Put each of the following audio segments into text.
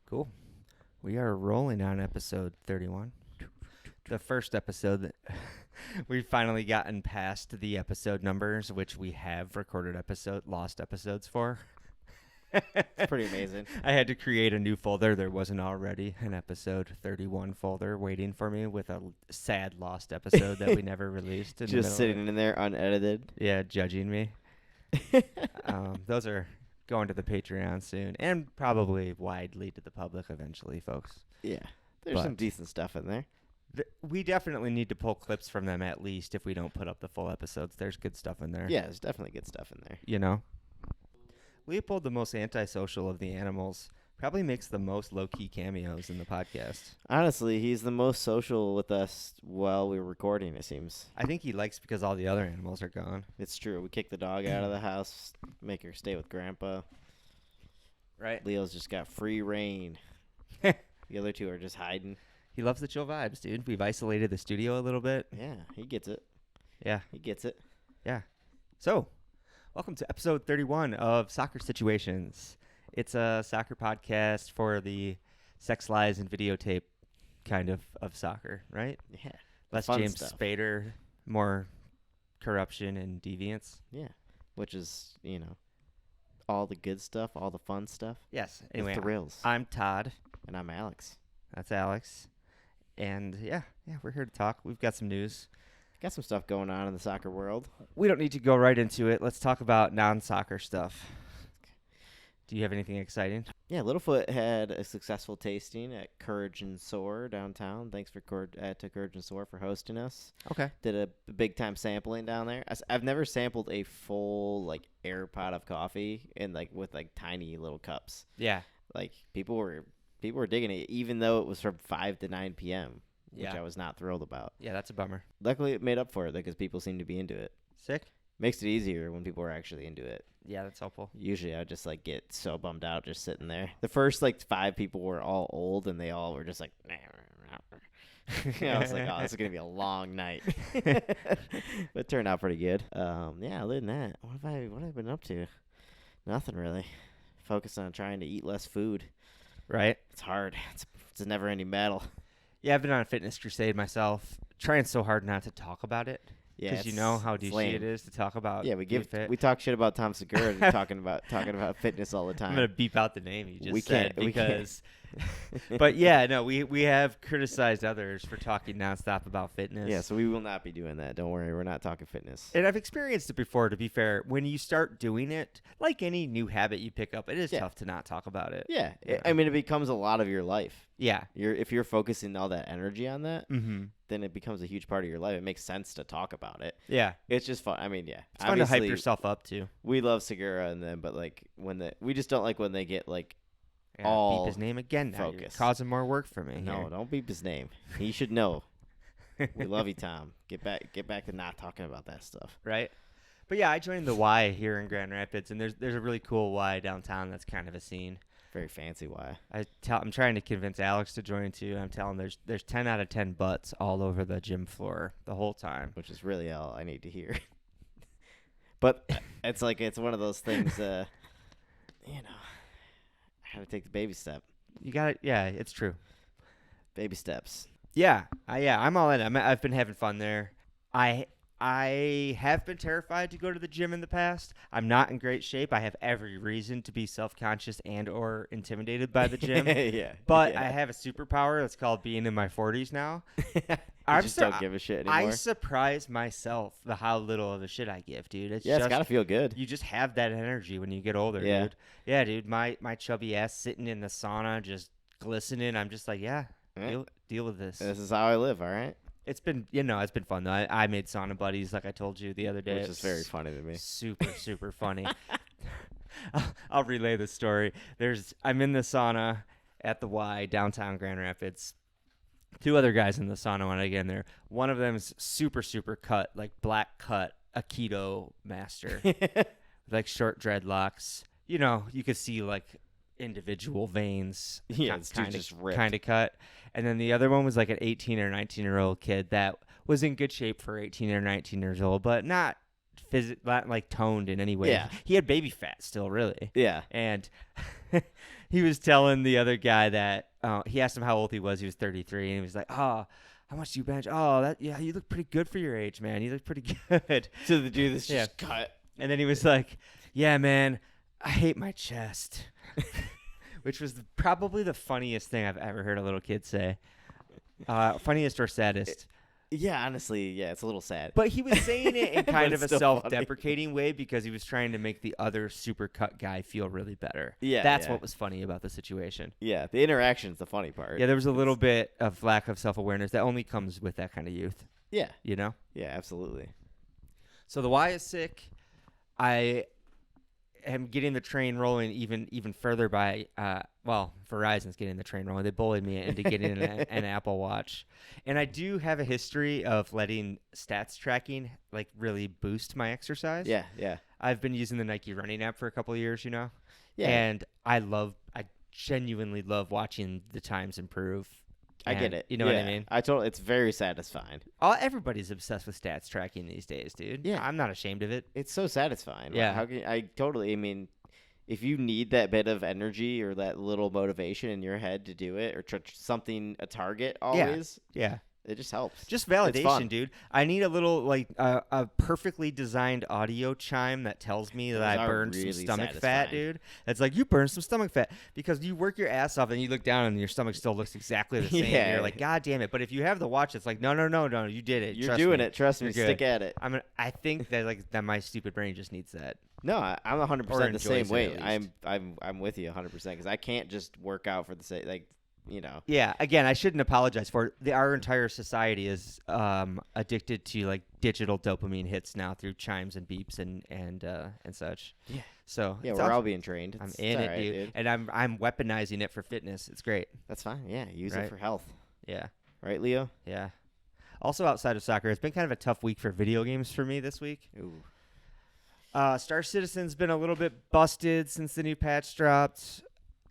Cool. We are rolling on episode 31. The first episode that we've finally gotten past the episode numbers, which we have recorded lost episodes for. It's pretty amazing. I had to create a new folder. There wasn't already an episode 31 folder waiting for me with a sad lost episode that we never released. Just sitting in there unedited. Yeah, judging me. Those are going to the Patreon soon and probably widely to the public eventually, folks. Yeah. There's some decent stuff in there. We definitely need to pull clips from them at least if we don't put up the full episodes. There's good stuff in there. Yeah, there's definitely good stuff in there. You know? Leopold, the most antisocial of the animals, probably makes the most low-key cameos in the podcast. Honestly, he's the most social with us while we're recording, it seems. I think he likes because all the other animals are gone. It's true. We kick the dog out of the house, make her stay with Grandpa. Right. Leo's just got free reign. The other two are just hiding. He loves the chill vibes, dude. We've isolated the studio a little bit. Yeah, he gets it. Yeah. He gets it. Yeah. So, welcome to episode 31 of Soccer Situations. It's a soccer podcast for the sex, lies, and videotape kind of soccer, right? Yeah. Less Fun James stuff. Spader, more corruption and deviance. Yeah. Which is, all the good stuff, all the fun stuff. Yes. The Anyway, thrills. I'm Todd. And I'm Alex. That's Alex. And yeah, we're here to talk. We've got some news. Got some stuff going on in the soccer world. We don't need to go right into it. Let's talk about non-soccer stuff. Do you have anything exciting? Yeah, Littlefoot had a successful tasting at Courage and Soar downtown. Thanks to Courage and Soar for hosting us. Okay. Did a big time sampling down there. I've never sampled a full air pot of coffee with tiny little cups. Yeah. People were digging it, even though it was from 5 to 9 p.m., which Yeah. I was not thrilled about. Yeah, that's a bummer. Luckily, it made up for it because people seem to be into it. Sick? Makes it easier when people are actually into it. Yeah, that's helpful. Usually I would just get so bummed out just sitting there. The first 5 people were all old and they all were just I was like, oh, this is going to be a long night. But it turned out pretty good. Yeah, other than that, what have I been up to? Nothing really. Focused on trying to eat less food. Right? It's hard. It's a never ending battle. Yeah, I've been on a fitness crusade myself, trying so hard not to talk about it. Yeah, Because you know how douchey lame. it is to talk about. Yeah, being fit. we talk shit about Tom Segura talking about fitness all the time. I'm gonna beep out the name you just We said can't- we can't. because. But yeah, no, we have criticized others for talking nonstop about fitness. Yeah, so we will not be doing that. Don't worry, we're not talking fitness. And I've experienced it before, to be fair. When you start doing it, like any new habit you pick up, it is Yeah. tough to not talk about it. Yeah, Yeah. I mean, it becomes a lot of your life. Yeah. If you're focusing all that energy on that, Mm-hmm. then it becomes a huge part of your life. It makes sense to talk about it. Yeah. It's just fun. I mean, yeah, It's fun to hype obviously, yourself up, too. We love Segura and them, but we just don't like when they get Yeah, all beep his name again now. You're focus. causing more work for me no, here. don't beep his name. He should know. We love you, Tom. Get back to not talking about that stuff. Right? But yeah, I joined the Y here in Grand Rapids, and there's a really cool Y downtown that's kind of a scene. Very fancy. Why? I'm trying to convince Alex to join too. I'm telling him there's 10 out of 10 butts all over the gym floor the whole time. Which is really all I need to hear. But it's one of those things. I had to take the baby step. You got it. Yeah, it's true. Baby steps. Yeah, I'm all in. I've been having fun there. I have been terrified to go to the gym in the past. I'm not in great shape. I have every reason to be self-conscious and or intimidated by the gym. Yeah. But yeah. I have a superpower that's called being in my 40s now. I just don't give a shit anymore. I surprise myself how little of a shit I give, dude. It's It's just, gotta feel good. you just have that energy when you get older, Yeah. dude. Yeah, dude. My chubby ass sitting in the sauna just glistening. I'm just like, yeah, Right. deal with this. This is how I live. All right. It's been, it's been fun though. I made sauna buddies like I told you the other day. Which is very funny to me. Super funny. I'll relay the story. I'm in the sauna at the Y downtown Grand Rapids. 2 other guys in the sauna when I get in there. One of them is super cut, like black cut, a keto master, like short dreadlocks. You could see like individual veins. Yeah, it's just ripped. Kind of cut. And then the other one was like an 18 or 19-year-old kid that was in good shape for 18 or 19 years old, but not not like toned in any way. Yeah. He had baby fat still, really. Yeah. And he was telling the other guy that he asked him how old he was. He was 33, and he was like, "Oh, how much do you bench? Oh, you look pretty good for your age, man. You look pretty good." So the dude that's Yeah. just cut. And then he was like, "Yeah, man, I hate my chest," which was probably the funniest thing I've ever heard a little kid say. Funniest or saddest. Yeah, honestly, yeah, it's a little sad. But he was saying it in kind But of a it's still self-deprecating way because he was trying to make the other super cut guy feel really better. Yeah, That's yeah. what was funny about the situation. Yeah, the interaction's the funny part. Yeah, there was a little bit of lack of self-awareness that only comes with that kind of youth, Yeah, you know? yeah, absolutely. So the Y is sick. I am getting the train rolling even further by Verizon's getting the train rolling. They bullied me into getting an Apple Watch. And I do have a history of letting stats tracking like really boost my exercise. Yeah, yeah. I've been using the Nike running app for a couple of years, Yeah. And I genuinely love watching the times improve. I get And it. You know what I mean? It's very satisfying. Everybody's obsessed with stats tracking these days, dude. Yeah. I'm not ashamed of it. It's so satisfying. Like, Yeah. how can I mean, if you need that bit of energy or that little motivation in your head to do it or a target always, Yeah. it just helps. Just fun. validation, dude. I need a little, like, a perfectly designed audio chime that tells me that Those I are burned really some stomach fat, satisfying. dude. It's like, you burned some stomach fat. Because you work your ass off and you look down and your stomach still looks exactly the same. Yeah. You're like, God damn it. But if you have the watch, it's like, no, you did it. You're Trust doing me. it. Trust me. You're good. Stick at it. I think that my stupid brain just needs that. No, I'm 100% the enjoys same it way. at least. I'm with you 100% because I can't just work out for the sake, like, you know. Yeah, again, I shouldn't apologize for it. Our entire society is addicted to like digital dopamine hits now through chimes and beeps and such. Yeah. So Yeah, it's we're all awesome. being trained. I'm It's in it, alright, dude, and I'm weaponizing it for fitness. It's great. That's fine. Yeah, use Right. it for health. Yeah, Right, Leo? yeah. Also, outside of soccer, it's been kind of a tough week for video games for me this week. Ooh. Star Citizen's been a little bit busted since the new patch dropped.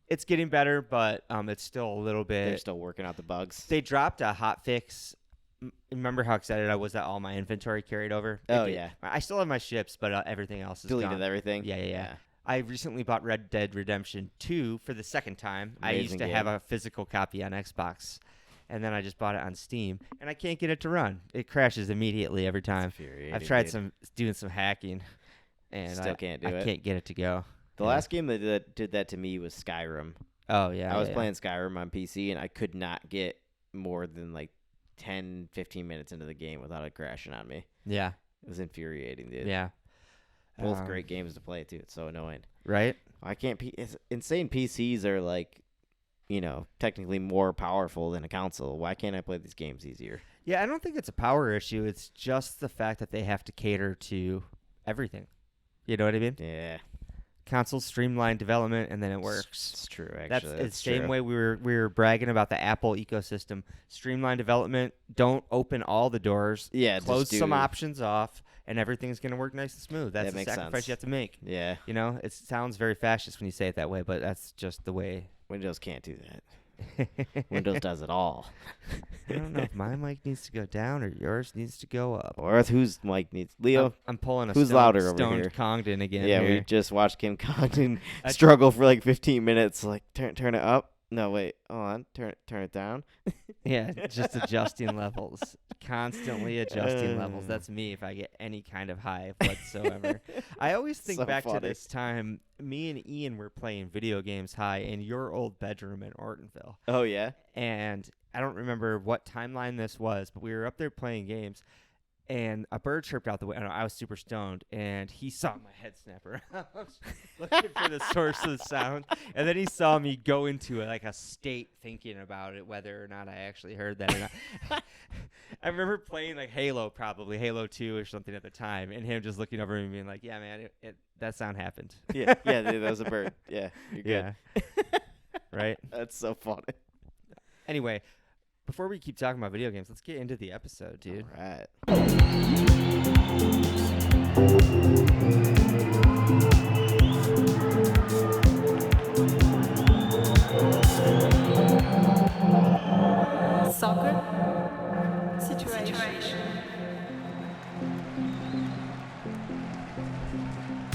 It's getting better, but it's still a little bit. They're still working out the bugs. They dropped a hot fix. Remember how excited I was that all my inventory carried over? Oh, It did. yeah. I still have my ships, but everything else is Deleted gone. everything. Yeah. I recently bought Red Dead Redemption 2 for the second time. I used Amazing to have game. a physical copy on Xbox, and then I just bought it on Steam, and I can't get it to run. It crashes immediately every time. Infuriating, I've tried dude. doing some hacking, and Still can't do I it. can't get it to go. The Yeah. last game that did that to me was Skyrim. Oh, yeah. I was yeah. playing Skyrim on PC, and I could not get more than like 10, 15 minutes into the game without it crashing on me. Yeah. It was infuriating, dude. Yeah. Both great games to play, too. It's so annoying. Right? I can't. It's insane. PCs are like, technically more powerful than a console. Why can't I play these games easier? Yeah, I don't think it's a power issue. It's just the fact that they have to cater to everything. You know what I mean? Yeah, Consoles streamline development, and then it works. It's true. Actually, That's the same true. way we were bragging about the Apple ecosystem. Streamline development. Don't open all the doors. Yeah, Close just some do- options off, and everything's gonna work nice and smooth. That's That the makes sacrifice sense. you have to make. Yeah, You know, it sounds very fascist when you say it that way, but that's just the way. Windows can't do that. Windows does it all. I don't know if my mic needs to go down or yours needs to go up. Or whose mic needs Leo? I'm pulling a who's stoned, louder over stoned here? Congdon again. Yeah, here. we just watched Kim Congdon I- struggle for like 15 minutes. Like turn it up. No, wait, hold on. Turn it down. Yeah, just adjusting levels. Constantly adjusting levels. Uh. That's me if I get any kind of high whatsoever. I always think So back to funny. this time me and Ian were playing video games high in your old bedroom in Ortonville. Oh yeah. And I don't remember what timeline this was, but we were up there playing games. And a bird chirped out the window. I was super stoned, and he saw my head snap around, looking for the source of the sound. And then he saw me go into a state thinking about it, whether or not I actually heard that or not. I remember playing like Halo 2 or something at the time, and him just looking over me and being like, "Yeah, man, that sound happened." Yeah, dude, that was a bird. Yeah, you're good. Yeah. Right. That's so funny. Anyway, before we keep talking about video games, let's get into the episode, dude. All right. Soccer situation.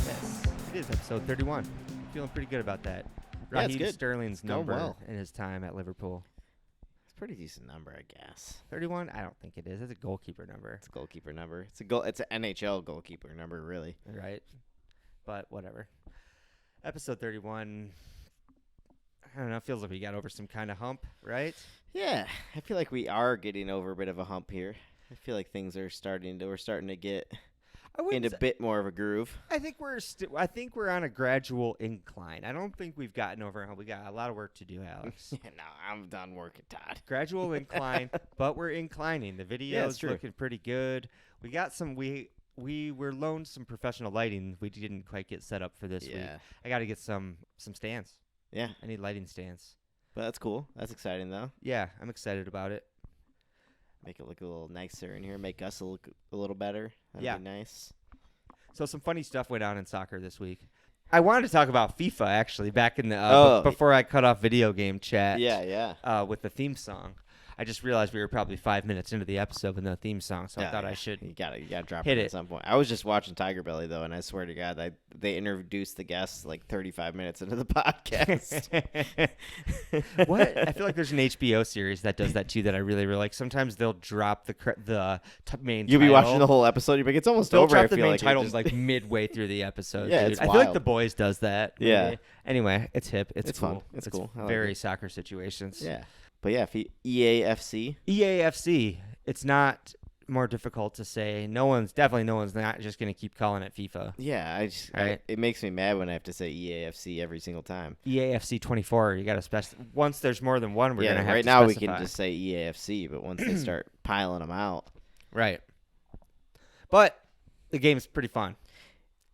Yes, it is episode 31. Feeling pretty good about that. Yeah, it's Raheem good. Sterling's going number well. in his time at Liverpool. It's a pretty decent number, I guess. 31? I don't think it is. It's a goalkeeper number, It's a goalkeeper number. It's a goal. It's an NHL goalkeeper number, really. right? But whatever. Episode 31. I don't know. Feels like we got over some kind of hump, right? Yeah, I feel like we are getting over a bit of a hump here. I feel like things are starting to get into a bit more of a groove. I think we're on a gradual incline. I don't think we've gotten over a hump. We got a lot of work to do, Alex. Yeah, no, I'm done working, Todd. Gradual incline, but we're inclining. The video's true. looking pretty good. We got some. We were loaned some professional lighting. We didn't quite get set up for this week. I got to get some stands. Yeah, I need lighting stands. but that's cool. That's exciting, though. Yeah, I'm excited about it. Make it look a little nicer in here. Make us look a little better. That'd be nice. So some funny stuff went on in soccer this week. I wanted to talk about FIFA actually back in the before I cut off video game chat. Yeah. With the theme song. I just realized we were probably 5 minutes into the episode with no theme song, so I thought I should. You gotta drop hit it it at some point. I was just watching Tiger Belly though, and I swear to God, they introduced the guests like 35 minutes into the podcast. What? I feel like there's an HBO series that does that too that I really, really like. Sometimes they'll drop the main. You'll title. be watching the whole episode. You're like, it's almost They'll over. drop I the feel main like title like midway through the episode. Yeah, dude. it's I feel like wild. The Boys does that. Yeah. Maybe. Anyway, it's hip. It's cool. fun. It's cool. I like Very it. soccer situations. Yeah. But yeah, EAFC. EAFC. It's not more difficult to say. No one's not just going to keep calling it FIFA. Yeah, it makes me mad when I have to say EAFC every single time. EAFC 24. You got to specify. Once there's more than one, we're going to have right to now specify. we can just say EAFC, but once they start piling them out, right. But the game's pretty fun.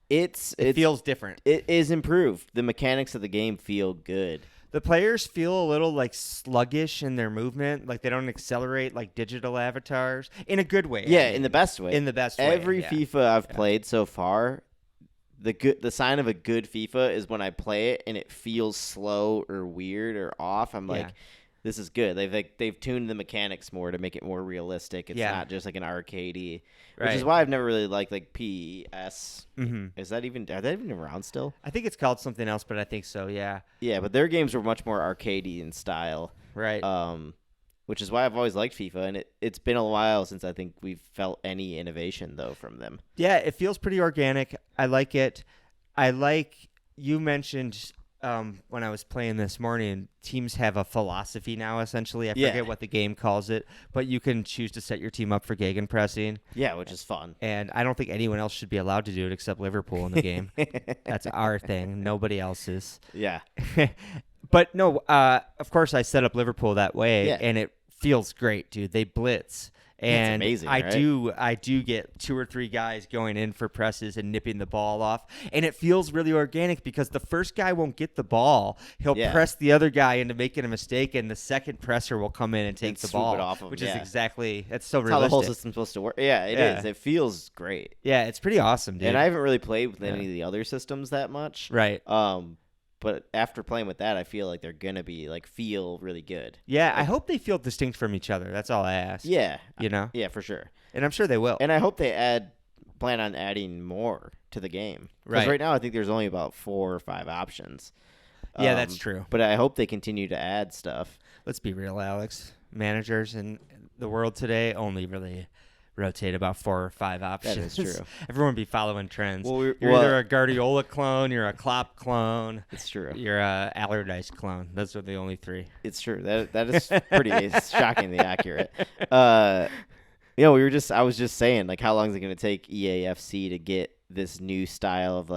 It feels different. It is improved. The mechanics of the game feel good. The players feel a little like sluggish in their movement, like they don't accelerate like digital avatars in a good way. Yeah, in the best way. In the best way. Every FIFA I've played so far, the sign of a good FIFA is when I play it and it feels slow or weird or off. I'm like, this is good. They've tuned the mechanics more to make it more realistic. It's not just like an arcadey, which is why I've never really liked like PES. Mm-hmm. Are they even around still? I think it's called something else, but I think so. Yeah. Yeah, but their games were much more arcadey in style. Right. Which is why I've always liked FIFA, and it's been a while since I think we've felt any innovation though from them. Yeah, it feels pretty organic. I like it. You mentioned. When I was playing this morning, teams have a philosophy now, essentially. I forget what the game calls it, but you can choose to set your team up for gegenpressing. Yeah, which is fun. And I don't think anyone else should be allowed to do it except Liverpool in the game. That's our thing. Nobody else's. Yeah. But no, of course I set up Liverpool that way, and it feels great, dude. They blitz. And that's amazing, I do get 2 or 3 guys going in for presses and nipping the ball off, and it feels really organic because the first guy won't get the ball. He'll press the other guy into making a mistake, and the second presser will come in and take the ball, off of him, which is exactly that's so that's realistic. how the whole system's supposed to work. Yeah, it is. It feels great. Yeah, it's pretty awesome, dude. And I haven't really played with any of the other systems that much. Right. But after playing with that, I feel like they're gonna be feel really good. Yeah, I hope they feel distinct from each other. That's all I ask. Yeah, you know. Yeah, for sure. And I'm sure they will. And I hope they plan on adding more to the game. Because right now, I think there's only about 4 or 5 options. Yeah, that's true. But I hope they continue to add stuff. Let's be real, Alex. Managers in the world today only really rotate about 4 or 5 options. That is true. Everyone be following trends. Well, you're either a Guardiola clone, you're a Klopp clone. It's true. You're a Allardyce clone. Those are the only 3. It's true. That is pretty shockingly accurate. I was just saying, how long is it going to take EAFC to get this new style of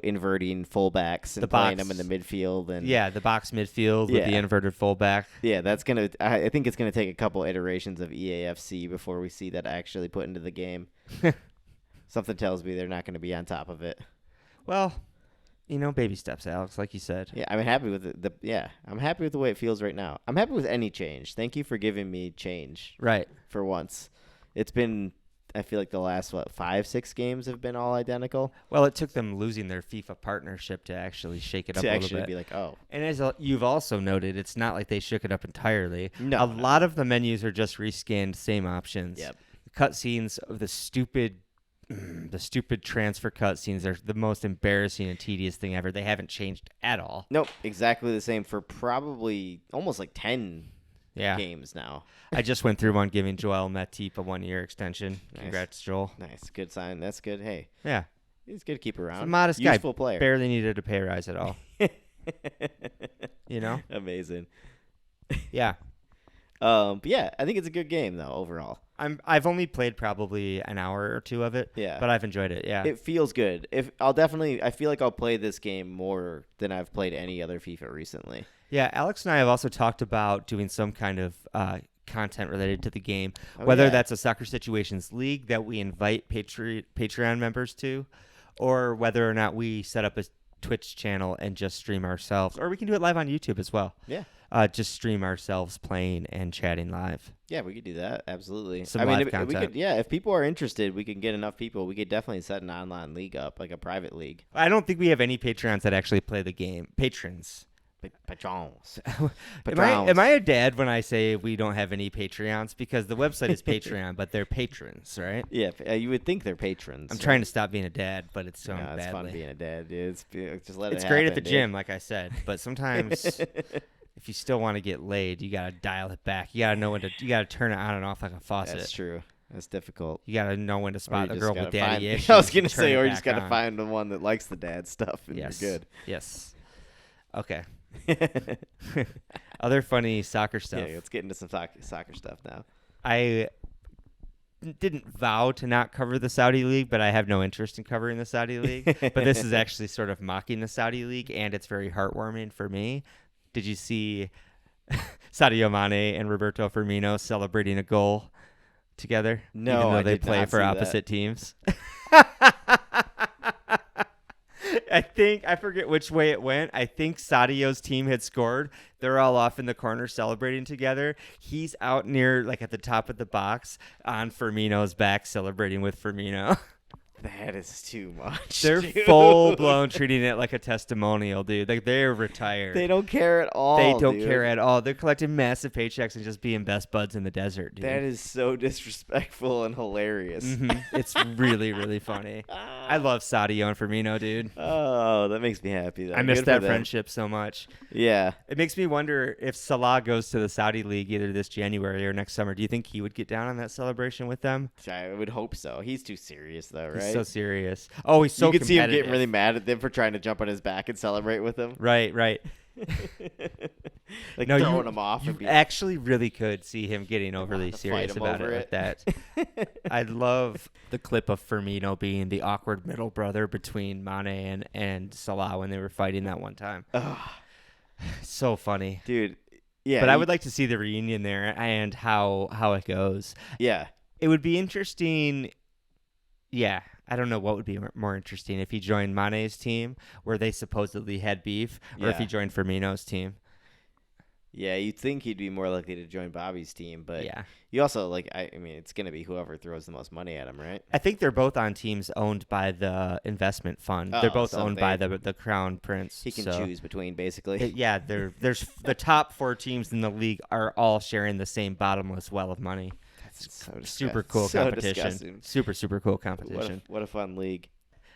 inverting fullbacks and playing them in the midfield and the box midfield with the inverted fullback. Yeah, I think it's gonna take a couple iterations of EAFC before we see that actually put into the game. Something tells me they're not going to be on top of it. Well, baby steps, Alex, like you said. Yeah, I'm happy with I'm happy with the way it feels right now. I'm happy with any change. Thank you for giving me change. Right. For once, it's been. I feel like the last 5-6 games have been all identical. Well, it took them losing their FIFA partnership to actually shake it up a little bit. To actually be like, oh. And as you've also noted, it's not like they shook it up entirely. No. A lot of the menus are just rescanned, same options. Yep. Cutscenes of the stupid the stupid transfer cutscenes are the most embarrassing and tedious thing ever. They haven't changed at all. Nope, exactly the same for probably almost like 10 games now. I just went through one giving Joel Matip a 1-year extension. Nice. Congrats, Joel. Nice. Good sign. That's good. Hey. Yeah. He's good to keep around. He's a modest Useful guy. Player. Barely needed a pay rise at all. You know? Amazing. Yeah. But yeah, I think it's a good game though overall. I've only played probably an hour or two of it. Yeah. But I've enjoyed it. Yeah. It feels good. I feel like I'll play this game more than I've played any other FIFA recently. Yeah, Alex and I have also talked about doing some kind of content related to the game, whether that's a Soccer Situations League that we invite Patreon members to, or whether or not we set up a Twitch channel and just stream ourselves, or we can do it live on YouTube as well. Yeah. Just stream ourselves playing and chatting live. Yeah, we could do that. Absolutely. Some live content. If people are interested, we could get enough people. We could definitely set an online league up, like a private league. I don't think we have any Patreons that actually play the game. Patrons. Patrons. Am I a dad when I say we don't have any Patreons? Because the website is Patreon, but they're patrons, right? Yeah, you would think they're patrons. I'm trying to stop being a dad, but it's going badly. It's fun being a dad, dude. Just let it happen. It's great at the gym, like I said, but sometimes if you still want to get laid, you gotta dial it back. You gotta know when to. You gotta turn it on and off like a faucet. That's true. That's difficult. You gotta know when to spot the girl with daddy issues. I was gonna say, or you just gotta find the one that likes the dad stuff, and you're good. Yes. Okay. Other funny soccer stuff. Yeah, let's get into some soccer stuff now. I didn't vow to not cover the Saudi League, but I have no interest in covering the Saudi League. But this is actually sort of mocking the Saudi League, and it's very heartwarming for me. Did you see Sadio Mane and Roberto Firmino celebrating a goal together? No, even though I they did play not for see opposite that. teams. I forget which way it went. I think Sadio's team had scored. They're all off in the corner celebrating together. He's out near, like, at the top of the box on Firmino's back celebrating with Firmino. That is too much. They're full blown treating it like a testimonial, dude. Like, they're retired. They don't care at all. They don't care at all. They're collecting massive paychecks and just being best buds in the desert, dude. That is so disrespectful and hilarious. Mm-hmm. It's really, really funny. I love Sadio and Firmino, dude. Oh, that makes me happy, though. I miss that friendship so much. Yeah. It makes me wonder if Salah goes to the Saudi League either this January or next summer. Do you think he would get down on that celebration with them? I would hope so. He's too serious, though, right? He's so serious. Oh, he's so You could see him getting competitive. really mad at them for trying to jump on his back and celebrate with him. Right. Like No, throwing him off. You actually really could see him getting overly serious about it like that. I love the clip of Firmino being the awkward middle brother between Mane and Salah when they were fighting that one time. So funny. Dude, yeah. But I would like to see the reunion there and how it goes. Yeah. It would be interesting. Yeah. I don't know what would be more interesting if he joined Mane's team where they supposedly had beef or if he joined Firmino's team. Yeah, you'd think he'd be more likely to join Bobby's team, but yeah. You also, like, I mean, it's going to be whoever throws the most money at him, right? I think they're both on teams owned by the investment fund. They're both owned by the Crown Prince. He can choose between, basically. Yeah, there's the top 4 teams in the league are all sharing the same bottomless well of money. So super cool competition. Disgusting. Super cool competition. What a fun league.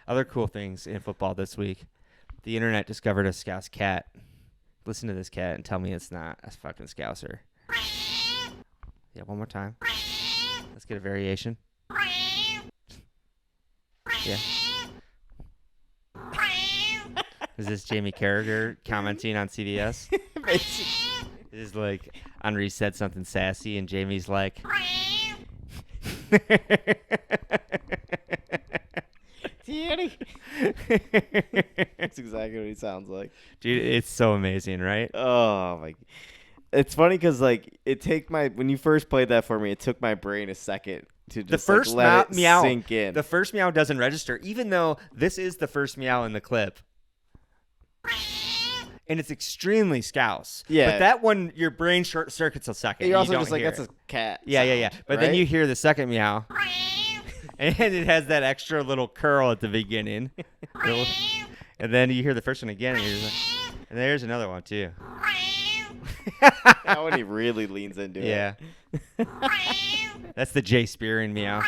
Other cool things in football this week. The internet discovered a Scouse Cat. Listen to this cat and tell me it's not a fucking Scouser. Yeah, one more time. Let's get a variation. Yeah. Is this Jamie Carragher commenting on CBS? This is like Henri said something sassy and Jamie's like... That's exactly what he sounds like. Dude, it's so amazing, right? Oh, my... It's funny because, like, when you first played that for me, it took my brain a second to just let it meow sink in. The first meow doesn't register, even though this is the first meow in the clip. And it's extremely Scouse. Yeah. But that one, your brain short circuits a second. You're also don't just like, hear that's it. a cat. Yeah. But right? then you hear the second meow. And it has that extra little curl at the beginning. And then you hear the first one again, and you're just like, and there's another one, too. That one he really leans into it. Yeah. That's the Jay Spearing meow.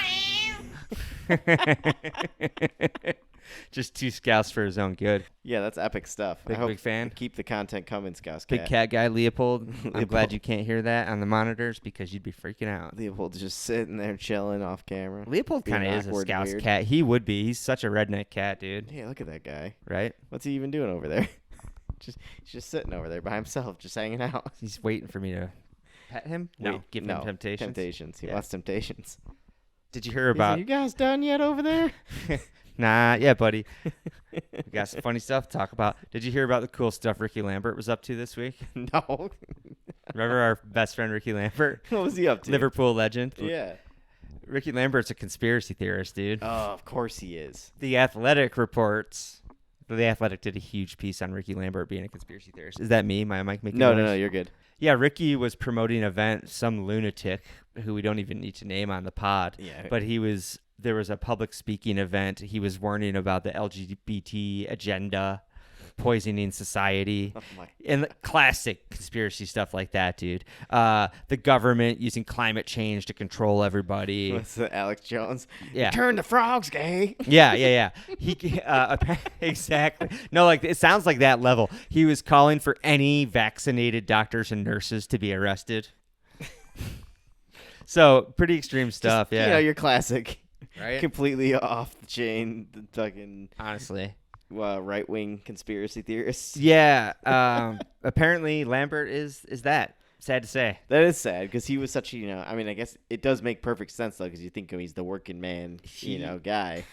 Just two scouts for his own good. Yeah, that's epic stuff. Big fan. Keep the content coming, Scouse Big Cat. cat guy, Leopold. I'm glad you can't hear that on the monitors because you'd be freaking out. Leopold's just sitting there chilling off camera. Leopold kind of is a Scouse cat. He would be. He's such a redneck cat, dude. Yeah, look at that guy. Right? What's he even doing over there? He's just sitting over there by himself, just hanging out. He's waiting for me to pet him? Give him temptations. He wants temptations. Did you hear about... You guys done yet over there? Nah, yeah, buddy. We got some funny stuff to talk about. Did you hear about the cool stuff Ricky Lambert was up to this week? No. Remember our best friend Ricky Lambert? What was he up to? Liverpool legend. Yeah. Ricky Lambert's a conspiracy theorist, dude. Oh, of course he is. The Athletic reports. The Athletic did a huge piece on Ricky Lambert being a conspiracy theorist. Is that me? My mic making noise? No, you're good. Yeah, Ricky was promoting an event, some lunatic who we don't even need to name on the pod. Yeah. But there was a public speaking event. He was warning about the LGBT agenda, poisoning society, and classic conspiracy stuff like that, dude. The government using climate change to control everybody. What's the Alex Jones? Yeah. Turn the frogs gay. Yeah. He exactly. No, like it sounds like that level. He was calling for any vaccinated doctors and nurses to be arrested. So pretty extreme stuff. Just, yeah, your classic. Right? Completely off the chain, the fucking honestly right-wing conspiracy theorists. Yeah. Apparently Lambert is that. Sad to say. That is sad because he was such a, I mean, I guess it does make perfect sense though because you think he's the working man, guy.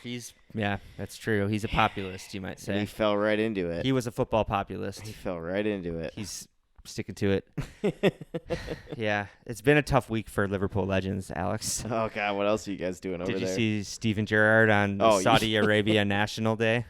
Yeah, that's true. He's a populist, you might say. And he fell right into it. He was a football populist. He fell right into it. He's sticking to it. Yeah, it's been a tough week for Liverpool legends, Alex. Oh God, what else are you guys doing over there? Did you see Steven Gerrard on Saudi Arabia National Day?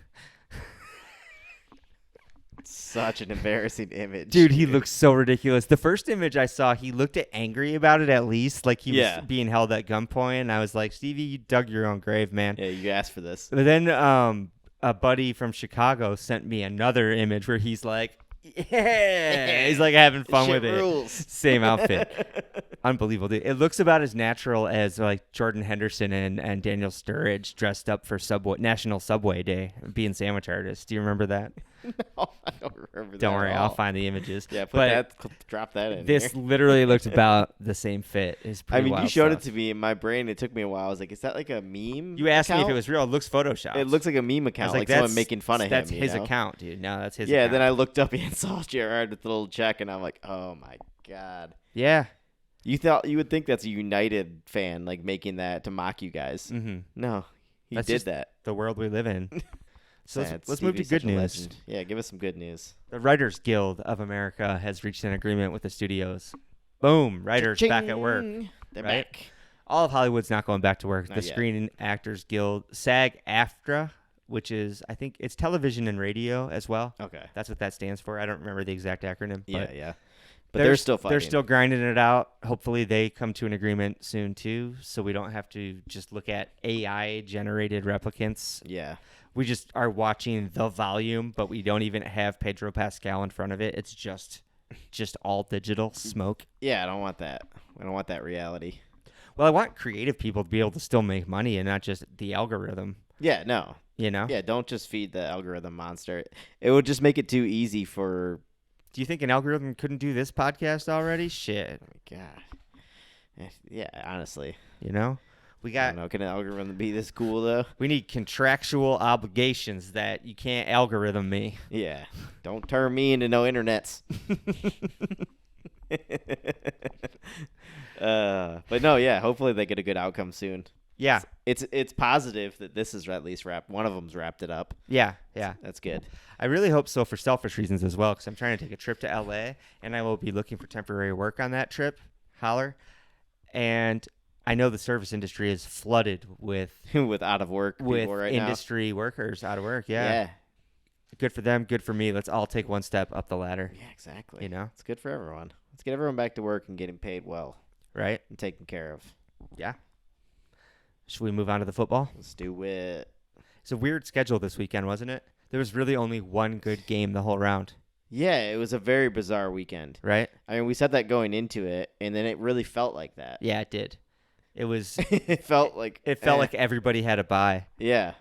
Such an embarrassing image. Dude, he looks so ridiculous. The first image I saw, he looked angry about it at least, like he was being held at gunpoint. And I was like, Stevie, you dug your own grave, man. Yeah, you asked for this. But then a buddy from Chicago sent me another image where he's like, yeah, he's like having fun with rules. It. Same outfit. Unbelievable, dude. It looks about as natural as like Jordan Henderson and Daniel Sturridge dressed up for National Subway Day, being sandwich artists. Do you remember that? No, I don't remember that. Don't worry, I'll find the images. Yeah, drop that in. This here. literally looked about the same fit. It's pretty wild you showed stuff. it to me in my brain. It took me a while. I was like, is that like a meme? You asked account? me if it was real. It looks photoshopped. It looks like a meme account, like someone making fun of him. That's his account, dude. No, that's his account. Yeah, then I looked up and saw Gerrard with the little check, and I'm like, oh my God. Yeah. You would think that's a United fan, like making that to mock you guys. Mm-hmm. No, he did that. The world we live in. So let's move to Stevie's good news. legend. Yeah, give us some good news. The Writers Guild of America has reached an agreement with the studios. Boom, writers Cha-ching. back at work. They're right? back. All of Hollywood's not going back to work. Not The yet. Screen Actors Guild, SAG-AFTRA, which is, I think, it's television and radio as well. Okay. That's what that stands for. I don't remember the exact acronym. Yeah. But they're still fighting. They're still grinding it out. Hopefully they come to an agreement soon, too, so we don't have to just look at AI-generated replicants. Yeah. We just are watching The Volume, but we don't even have Pedro Pascal in front of it. It's just all digital smoke. Yeah, I don't want that. I don't want that reality. Well, I want creative people to be able to still make money and not just the algorithm. Yeah, no. You know? Yeah, don't just feed the algorithm monster. It would just make it too easy for... Do you think an algorithm couldn't do this podcast already? Shit. Oh my God. Yeah, honestly. You know? I don't know. Can an algorithm be this cool, though? We need contractual obligations that you can't algorithm me. Yeah. Don't turn me into no internets. But no, yeah. Hopefully they get a good outcome soon. Yeah. It's positive that this is at least wrapped. One of them's wrapped it up. Yeah. That's good. I really hope so for selfish reasons as well, because I'm trying to take a trip to LA, and I will be looking for temporary work on that trip. Holler. And I know the service industry is flooded with out of work people right now. Industry workers out of work. Yeah. Good for them. Good for me. Let's all take one step up the ladder. Yeah, exactly. You know, it's good for everyone. Let's get everyone back to work and getting paid well, right? And taken care of. Yeah. Should we move on to the football? Let's do it. It's a weird schedule this weekend, wasn't it? There was really only one good game the whole round. Yeah, it was a very bizarre weekend. Right? I mean, we said that going into it, and then it really felt like that. Yeah, it did. It was. It felt like everybody had a bye. Yeah.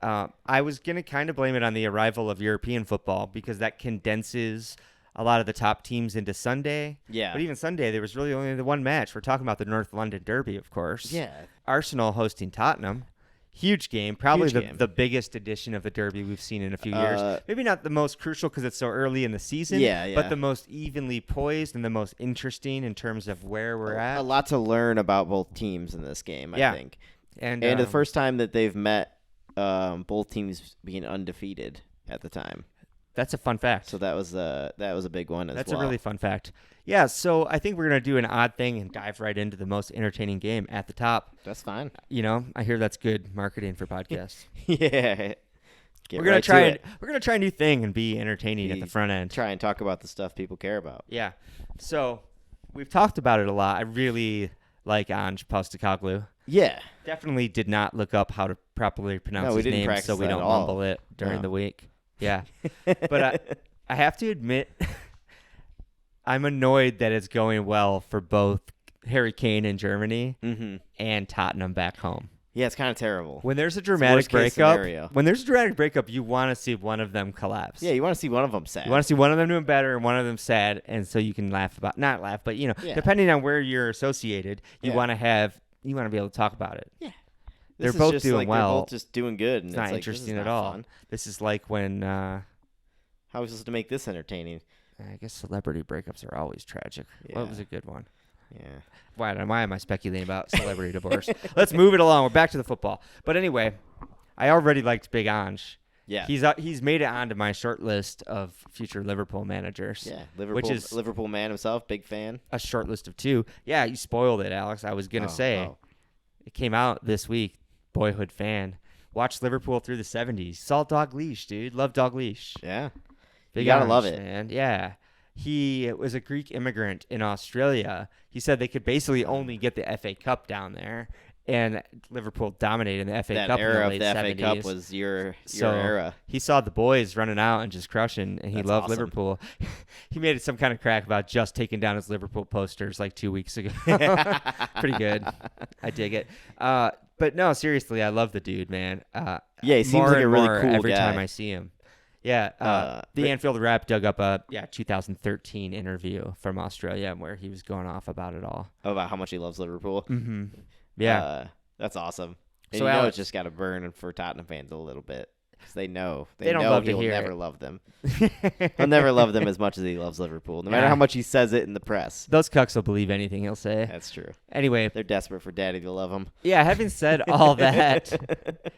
I was going to kind of blame it on the arrival of European football because that condenses a lot of the top teams into Sunday. Yeah. But even Sunday, there was really only the one match. We're talking about the North London Derby, of course. Yeah. Arsenal hosting Tottenham. Huge game. Probably Huge game. the biggest edition of the Derby we've seen in a few years. Maybe not the most crucial because it's so early in the season. Yeah. But the most evenly poised and the most interesting in terms of where we're at. A lot to learn about both teams in this game, I think. And the first time that they've met, both teams being undefeated at the time. That's a fun fact. So that was a big one as well. That's a really fun fact. Yeah, so I think we're going to do an odd thing and dive right into the most entertaining game at the top. That's fine. I hear that's good marketing for podcasts. Yeah. We're going to try a new thing and be entertaining at the front end. Try and talk about the stuff people care about. Yeah. So, we've talked about it a lot. I really like Ange Postecoglou. Yeah. Definitely did not look up how to properly pronounce his name so we don't mumble it during the week. Yeah. But I have to admit, I'm annoyed that it's going well for both Harry Kane in Germany and Tottenham back home. Yeah, it's kind of terrible. When there's a dramatic breakup, you want to see one of them collapse. Yeah, you want to see one of them sad. You want to see one of them doing better and one of them sad, and so you can not laugh, but depending on where you're associated, you want to be able to talk about it. Yeah. They're both doing well. They're both just doing good. And it's not interesting at all. Fun. This is like when... how are we supposed to make this entertaining? I guess celebrity breakups are always tragic. Yeah. What was a good one? Yeah. Why am I speculating about celebrity divorce? Let's move it along. We're back to the football. But anyway, I already liked Big Ange. Yeah. He's made it onto my short list of future Liverpool managers. Yeah. Liverpool man himself, big fan. A short list of 2. Yeah, you spoiled it, Alex. I was going to say. It came out this week. Boyhood fan. Watched Liverpool through the 70s. Saw Dalglish, dude. Love Dalglish. Yeah. Big you gotta Ange, love it. Man. Yeah. He was a Greek immigrant in Australia. He said they could basically only get the FA Cup down there, and Liverpool dominated the FA Cup in the late 70s. That era of the FA Cup was your era. He saw the boys running out and just crushing, and he loved awesome. Liverpool. He made some kind of crack about just taking down his Liverpool posters like 2 weeks ago. Pretty good. I dig it. But no, seriously, I love the dude, man. He seems like a really cool every guy. time I see him. Yeah, the Anfield Rap dug up a 2013 interview from Australia where he was going off about it all. About how much he loves Liverpool. Mm-hmm. Yeah, that's awesome. And so it's just got to burn for Tottenham fans a little bit because they know don't love he'll to hear never it. love them. He'll never love them as much as he loves Liverpool, no matter how much he says it in the press. Those cucks will believe anything he'll say. That's true. Anyway, they're desperate for Daddy to love them. Yeah, having said all that,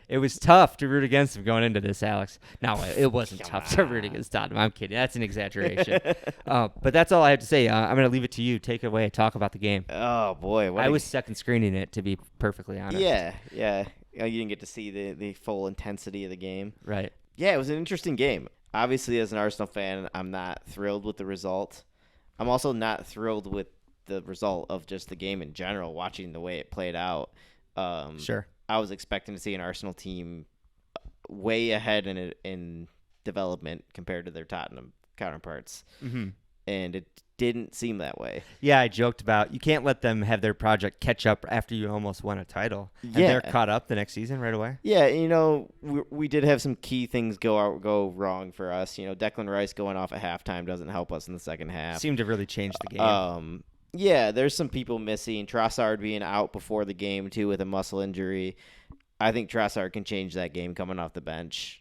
it was tough to root against him going into this, Alex. No, it wasn't tough to root against Tottenham. I'm kidding. That's an exaggeration. But that's all I have to say. I'm going to leave it to you. Take it away. Talk about the game. Oh, boy. I was second screening it, to be perfectly honest. Yeah. You didn't get to see the full intensity of the game. Right. Yeah, it was an interesting game. Obviously, as an Arsenal fan, I'm not thrilled with the result. I'm also not thrilled with the result of just the game in general, watching the way it played out. Sure. I was expecting to see an Arsenal team way ahead in development compared to their Tottenham counterparts. Mm-hmm. And it didn't seem that way. Yeah, I joked about you can't let them have their project catch up after you almost won a title. And Yeah. they're caught up the next season right away. Yeah, we did have some key things go wrong for us. Declan Rice going off at halftime doesn't help us in the second half. Seemed to really change the game. Yeah, there's some people missing. Trossard being out before the game, too, with a muscle injury. I think Trossard can change that game coming off the bench.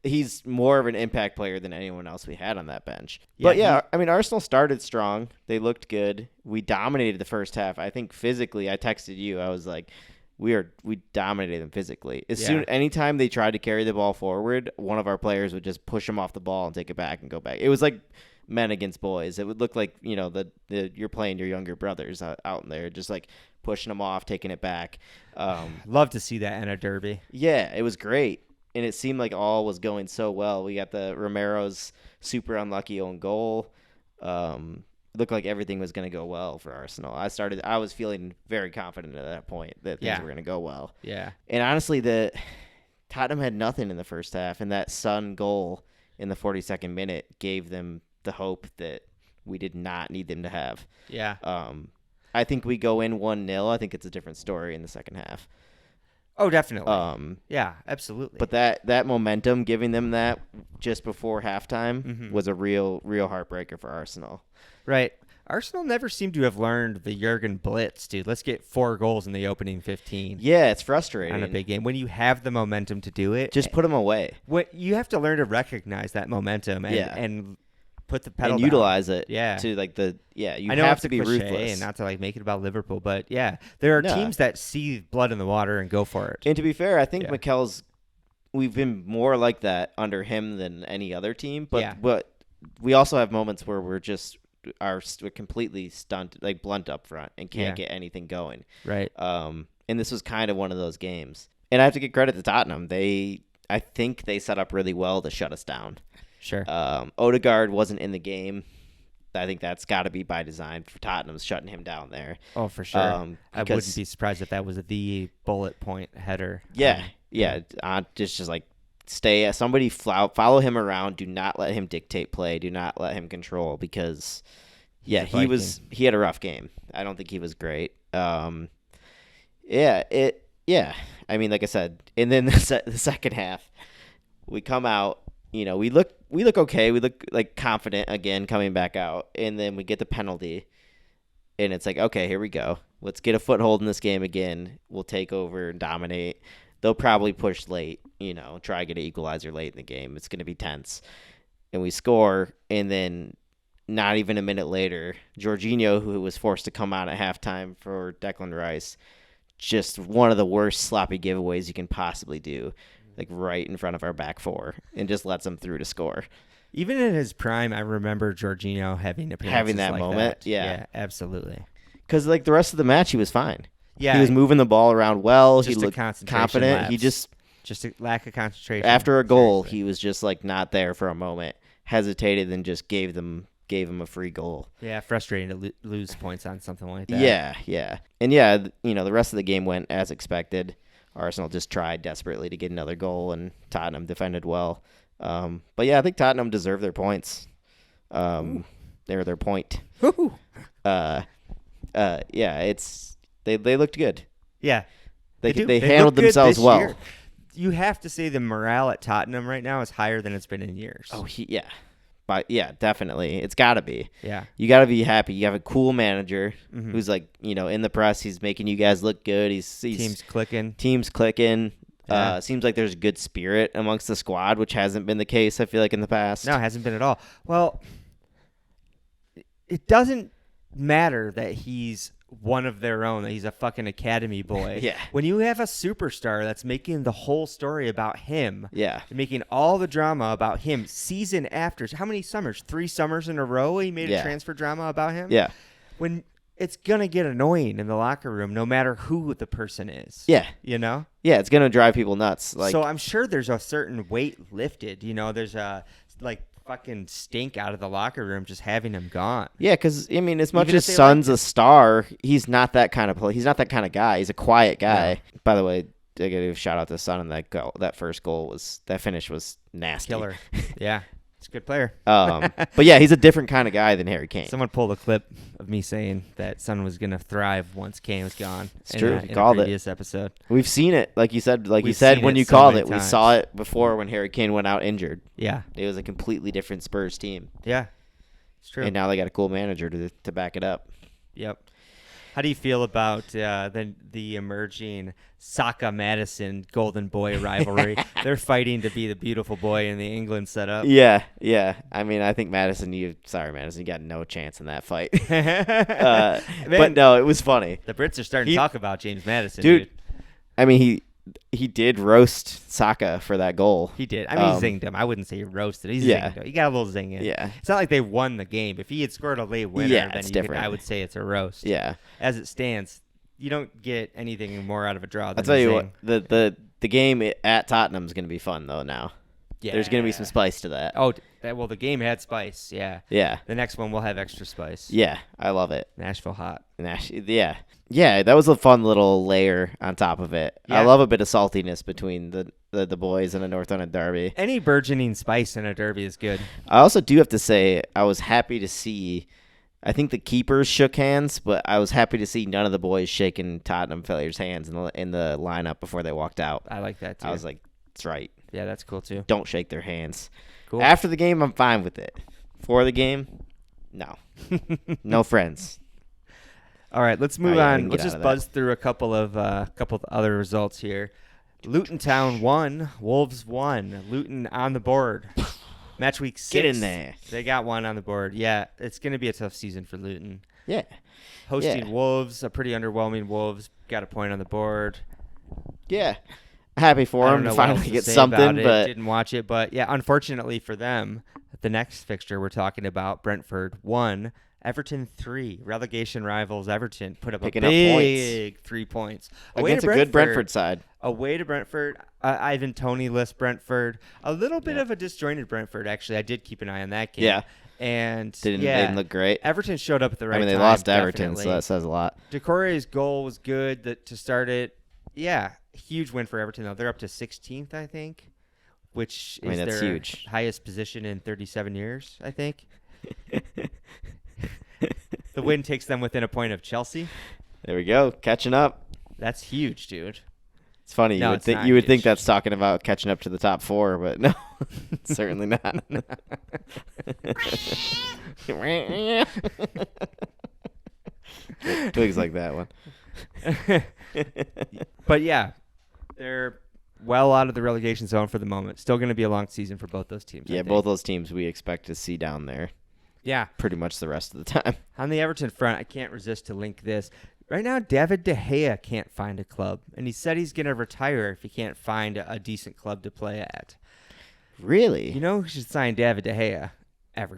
He's more of an impact player than anyone else we had on that bench. Arsenal started strong. They looked good. We dominated the first half. I think physically, I texted you. I was like, we dominated them physically. Anytime they tried to carry the ball forward, one of our players would just push them off the ball and take it back and go back. It was like men against boys. It would look like, you're playing your younger brothers out in there, just like pushing them off, taking it back. Love to see that in a derby. Yeah, it was great. And it seemed like all was going so well. We got the Romero's super unlucky own goal. Looked like everything was going to go well for Arsenal. I was feeling very confident at that point that things were going to go well. Yeah. And honestly, Tottenham had nothing in the first half, and that Son goal in the 42nd minute gave them the hope that we did not need them to have. Yeah. I think we go in 1-0. I think it's a different story in the second half. Oh, definitely. Yeah, absolutely. But that momentum, giving them that just before halftime, was a real heartbreaker for Arsenal. Right. Arsenal never seemed to have learned the Jurgen Blitz, dude. Let's get 4 goals in the opening 15. Yeah, it's frustrating. On a big game. When you have the momentum to do it. Just put them away. You have to learn to recognize that momentum and put the pedal and down. utilize it. Yeah. To like you I know have it's to be ruthless. And not to like make it about Liverpool, but yeah, there are teams that see blood in the water and go for it. And to be fair, I think Mikel's, we've been more like that under him than any other team, but we also have moments where we're completely stunted, like blunt up front, and can't get anything going. Right. And this was kind of one of those games. And I have to give credit to Tottenham. I think they set up really well to shut us down. Sure. Odegaard wasn't in the game. I think that's got to be by design for Tottenham's shutting him down there. Oh, for sure. I wouldn't be surprised if that was the bullet point header. Yeah. Just like somebody follow him around. Do not let him dictate play. Do not let him control, because he had a rough game. I don't think he was great. I mean, like I said, and then the second half, we come out. We look okay. We look like confident again coming back out, and then we get the penalty, and it's like, okay, here we go. Let's get a foothold in this game again. We'll take over and dominate. They'll probably push late, try to get an equalizer late in the game. It's going to be tense, and we score, and then not even a minute later, Jorginho, who was forced to come out at halftime for Declan Rice, just one of the worst sloppy giveaways you can possibly do. Like right in front of our back four, and just lets him through to score. Even in his prime, I remember Jorginho having that like moment. That. Yeah, absolutely. Because like the rest of the match, he was fine. Yeah, he was moving the ball around well. Just he looked confident. Lapse. He just a lack of concentration. After a goal, he was just like not there for a moment, hesitated, and just gave him a free goal. Yeah, frustrating to lose points on something like that. Yeah, and the rest of the game went as expected. Arsenal just tried desperately to get another goal, and Tottenham defended well. But yeah, I think Tottenham deserved their points. They're their point. They looked good. Yeah, they handled themselves well. Year. You have to say the morale at Tottenham right now is higher than it's been in years. Oh, But yeah, definitely. It's got to be. Yeah. You got to be happy. You have a cool manager who's like, in the press, he's making you guys look good. He's team's clicking. Yeah. Seems like there's good spirit amongst the squad, which hasn't been the case, I feel like, in the past. No, it hasn't been at all. Well, it doesn't matter that he's one of their own, that he's a fucking academy boy. Yeah. When you have a superstar that's making the whole story about him, making all the drama about him season after, how many summers? 3 summers in a row he made a transfer drama about him? Yeah. When it's going to get annoying in the locker room no matter who the person is. Yeah. Yeah, it's going to drive people nuts. So I'm sure there's a certain weight lifted. There's a, fucking stink out of the locker room just having him gone. Yeah, because as much as Son's a star, he's not that kind of he's not that kind of guy. He's a quiet guy. No. By the way, I gotta give a shout out to Son on that goal. That first goal finish was nasty. Killer. Yeah. He's a good player. But yeah, he's a different kind of guy than Harry Kane. Someone pulled a clip of me saying that Son was going to thrive once Kane was gone. It's true. In a previous episode. We've seen it. Like you said when you called it. We saw it before when Harry Kane went out injured. Yeah. It was a completely different Spurs team. Yeah. It's true. And now they got a cool manager to back it up. Yep. How do you feel about the emerging Saka-Madison Golden Boy rivalry? They're fighting to be the beautiful boy in the England setup. Yeah. I think Madison, you got no chance in that fight. But no, it was funny. The Brits are starting to talk about James Madison, dude. He did roast Saka for that goal. He did. He zinged him. I wouldn't say he roasted. He zinged him. He got a little zing in. Yeah. It's not like they won the game. If he had scored a late winner, then it's different. I would say it's a roast. Yeah. As it stands, you don't get anything more out of a draw than I'll tell you zing. what, the game at Tottenham is going to be fun, though, now. Yeah. There's going to be some spice to that. Oh, well, the game had spice, yeah. Yeah. The next one will have extra spice. Yeah, I love it. Nashville hot. Yeah. Yeah, that was a fun little layer on top of it. Yeah. I love a bit of saltiness between the boys in a North London derby. Any burgeoning spice in a derby is good. I also do have to say I was happy to see I think the keepers shook hands, but I was happy to see none of the boys shaking Tottenham players' hands in the lineup before they walked out. I like that too. I was like, that's right. Yeah, that's cool too. Don't shake their hands. Cool. After the game, I'm fine with it. For the game, no. No friends. All right, let's move Oh, yeah, we on. can Let's get just out of buzz through a couple of other results here. Luton Town 1, Wolves 1. Luton on the board. Match week 6. Get in there. They got one on the board. Yeah, it's going to be a tough season for Luton. Yeah. Hosting Wolves, a pretty underwhelming Wolves. Got a point on the board. Yeah. Happy for I them don't know to what else finally to get say something, about it. but Didn't watch it, but yeah, unfortunately for them, the next fixture we're talking about, Brentford 1, Everton 3. Relegation rivals Everton put up Picking a up big 3 points. against a good Brentford side. Away to Brentford. Ivan Toney-less Brentford. A little bit of a disjointed Brentford, actually. I did keep an eye on that game. Yeah. And Didn't look great. Everton showed up at the right time. I mean, they lost to Everton, definitely. so that says a lot. Decore's goal was good to start it. Yeah, huge win for Everton, though. They're up to 16th, I think, which is that's their huge. highest position in 37 years, I think. The win takes them within a point of Chelsea. There we go. Catching up. That's huge, dude. It's funny. No, You would think that's talking about catching up to the top 4, but no, certainly not. Twigs like that one. But yeah, they're well out of the relegation zone for the moment. Still going to be a long season for both those teams. Yeah, both those teams we expect to see down there. Yeah. Pretty much the rest of the time. On the Everton front, I can't resist to link this. Right now, David De Gea can't find a club, and he said he's going to retire if he can't find a decent club to play at. Really? You know who should sign David De Gea?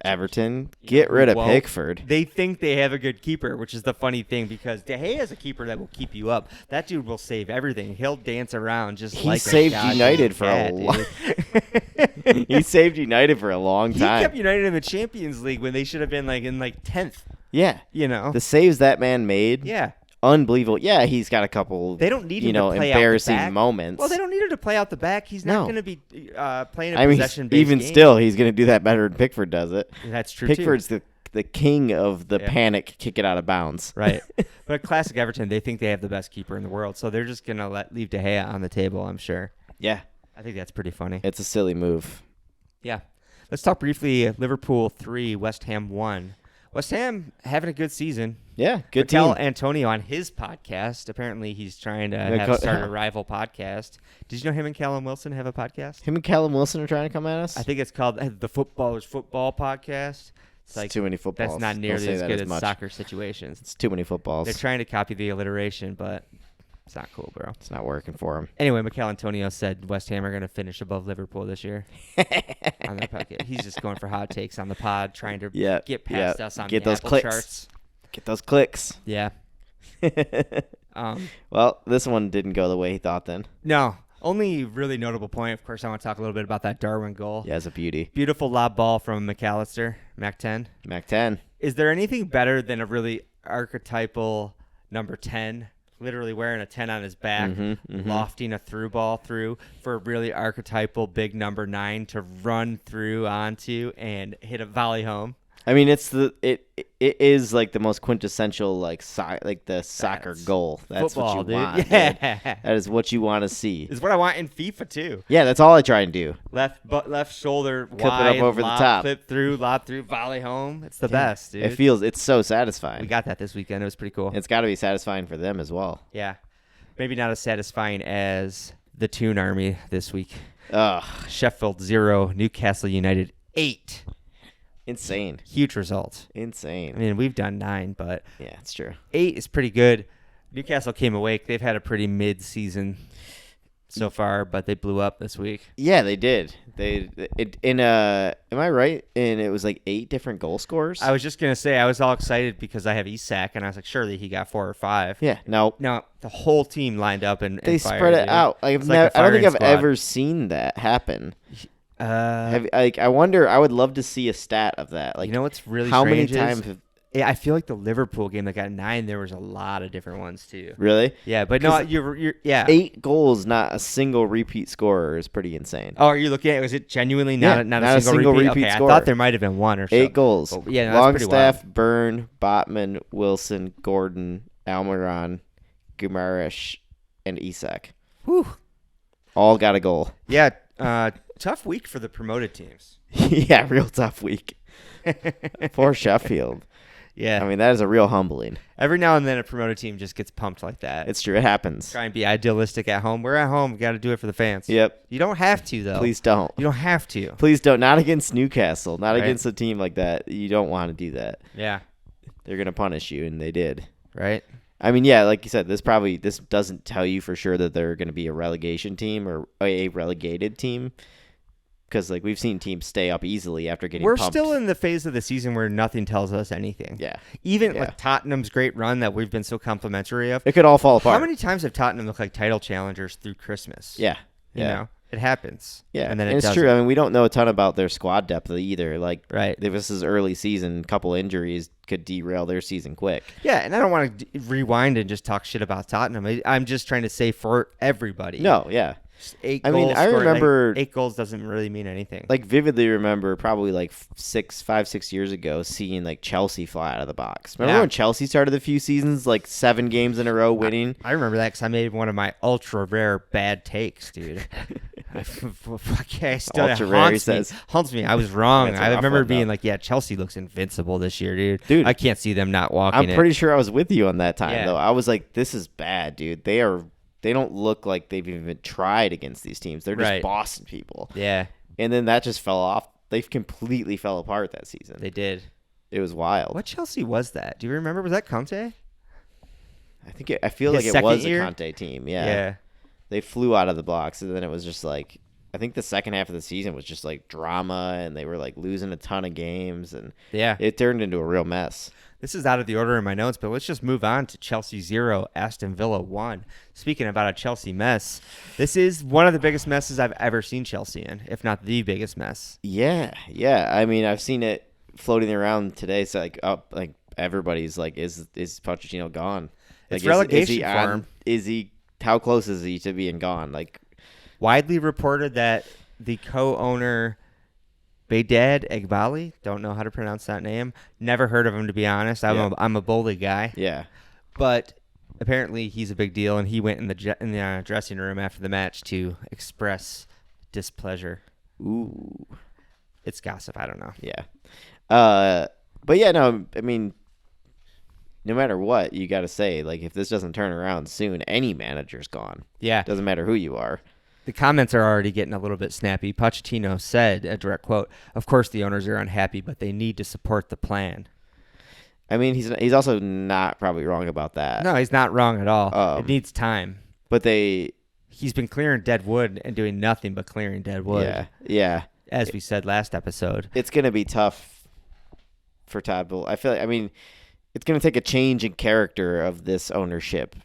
Everton. Get rid of Pickford. They think they have a good keeper, which is the funny thing, because De Gea is a keeper that will keep you up. That dude will save everything. He'll dance around just he like saved a United for a long He saved United for a long time. He kept United in the Champions League when they should have been in 10th. Yeah. You know. The saves that man made. Yeah. Unbelievable. Yeah, he's got a couple they don't need him to play embarrassing out the back. moments. Well, they don't need him to play out the back. He's not going to be playing a possession-based even game. still, he's going to do that better than Pickford does it. That's true, Pickford's the king of the panic, kick it out of bounds. Right. But classic Everton, they think they have the best keeper in the world, so they're just going to leave De Gea on the table, I'm sure. Yeah. I think that's pretty funny. It's a silly move. Yeah. Let's talk briefly. Liverpool 3, West Ham 1. West Ham having a good season. Yeah, good Mikel team. Antonio on his podcast. Apparently, he's trying to start a rival podcast. Did you know him and Callum Wilson have a podcast? Him and Callum Wilson are trying to come at us? I think it's called the Footballers Football Podcast. It's too many footballs. That's not nearly as good as much. soccer situations. It's too many footballs. They're trying to copy the alliteration, but it's not cool, bro. It's not working for him. Anyway, Mikel Antonio said West Ham are going to finish above Liverpool this year. On that podcast. He's just going for hot takes on the pod, trying to get past us on get the those Apple clicks. charts. Get those clicks. Yeah. Well, this one didn't go the way he thought then. No. Only really notable point, of course, I want to talk a little bit about that Darwin goal. Yeah, it's a beauty. Beautiful lob ball from McAllister, Mac 10. Mac 10. Is there anything better than a really archetypal number 10, literally wearing a 10 on his back, lofting a through ball through for a really archetypal big number 9 to run through onto and hit a volley home? I mean, it is like the most quintessential the soccer goal. That's football, what you dude. want. Yeah. Dude. That is what you want to see. Is what I want in FIFA too. Yeah, that's all I try and do. Left shoulder Clip it wide, up over the top. Clip through, lob through, volley home. It's the best, dude. It's so satisfying. We got that this weekend. It was pretty cool. It's got to be satisfying for them as well. Yeah. Maybe not as satisfying as the Toon Army this week. Ugh. Sheffield 0, Newcastle United 8. Insane. Huge result. Insane. I mean, we've done 9, but yeah, it's true. 8 is pretty good. Newcastle came awake. They've had a pretty mid-season so far, but they blew up this week. Yeah, they did. Am I right? And it was like 8 different goal scorers. I was just gonna say I was all excited because I have Isak, and I was like, surely he got 4 or 5. Yeah, no. The whole team lined up and they fired, spread it dude. out. I don't think I've ever seen that happen. I wonder. I would love to see a stat of that. Like, you know what's really how strange many times? Yeah, I feel like the Liverpool game that got 9, there was a lot of different ones too. Really? Yeah, but no, you're yeah. 8 goals, not a single repeat scorer is pretty insane. Oh, are you looking at? Was it genuinely not a single repeat? Okay, scorer. I thought there might have been one or so. 8 goals. But yeah, no, that's pretty wild. Longstaff, Byrne, Botman, Wilson, Gordon, Almiron, Guimaraes, and Isak. Whew. All got a goal. Yeah, tough week for the promoted teams. Yeah, real tough week. Poor Sheffield. Yeah. I mean, that is a real humbling. Every now and then a promoted team just gets pumped like that. It's true. It happens. Try and be idealistic at home. We're at home. We got to do it for the fans. Yep. You don't have to, though. Please don't. You don't have to. Please don't. Not against Newcastle. Not Right. against a team like that. You don't want to do that. Yeah. They're going to punish you, and they did. Right? I mean, yeah, like you said, this doesn't tell you for sure that they're going to be a relegation team or a relegated team. Because, like, we've seen teams stay up easily after getting pumped. We're still in the phase of the season where nothing tells us anything. Yeah. Even like Tottenham's great run that we've been so complimentary of. It could all fall apart. How many times have Tottenham looked like title challengers through Christmas? Yeah. You know? It happens. Yeah. And then it's doesn't. true. I mean, we don't know a ton about their squad depth either. Like, right. This is early season. Couple injuries could derail their season quick. Yeah, and I don't want to rewind and just talk shit about Tottenham. I'm just trying to say for everybody. No, yeah. 8 I goals mean, I scored, remember 8 goals doesn't really mean anything. Like vividly remember, probably like 6 years ago, seeing like Chelsea fly out of the box. Remember when Chelsea started a few seasons, like 7 games in a row winning? I remember that because I made one of my ultra rare bad takes, dude. Haunts me. I was wrong. I remember being like, yeah, Chelsea looks invincible this year, dude. I can't see them not walking. I'm pretty sure I was with you on that time though. I was like, this is bad, dude. They don't look like they've even tried against these teams. They're just bossing people. Yeah. And then that just fell off. They completely fell apart that season. They did. It was wild. What Chelsea was that? Do you remember? Was that Conte? I feel like it was a Conte team. Yeah. Yeah. They flew out of the blocks, and then it was just like, I think the second half of the season was just like drama, and they were like losing a ton of games, and it turned into a real mess. This is out of the order in my notes, but let's just move on to Chelsea 0, Aston Villa 1. Speaking about a Chelsea mess, this is one of the biggest messes I've ever seen Chelsea in, if not the biggest mess. Yeah. I mean, I've seen it floating around today. It's like everybody's like, is Pochettino gone? It's relegation for him. How close is he to being gone? Like, widely reported that the co-owner Behdad Eghbali, don't know how to pronounce that name. Never heard of him, to be honest. I'm a Bowley guy. Yeah. But apparently he's a big deal, and he went in the dressing room after the match to express displeasure. Ooh. It's gossip. I don't know. Yeah. But yeah, no, I mean, no matter what, you got to say, like, if this doesn't turn around soon, any manager's gone. Yeah. Doesn't matter who you are. The comments are already getting a little bit snappy. Pochettino said, a direct quote, "Of course the owners are unhappy, but they need to support the plan." I mean, he's also not probably wrong about that. No, he's not wrong at all. It needs time. But he's been clearing dead wood and doing nothing but clearing dead wood. Yeah. As we said last episode. It's going to be tough for Todd Bowley. I feel like, I mean, it's going to take a change in character of this ownership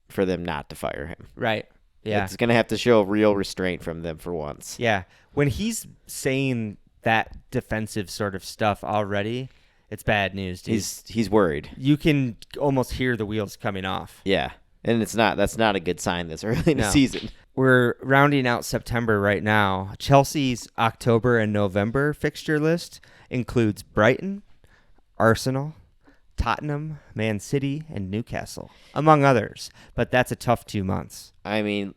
for them not to fire him. Right. Yeah. It's going to have to show real restraint from them for once. Yeah. When he's saying that defensive sort of stuff already, it's bad news, dude. He's worried. You can almost hear the wheels coming off. Yeah. And that's not a good sign this early in the season. We're rounding out September right now. Chelsea's October and November fixture list includes Brighton, Arsenal, Tottenham, Man City, and Newcastle, among others. But that's a tough 2 months. I mean,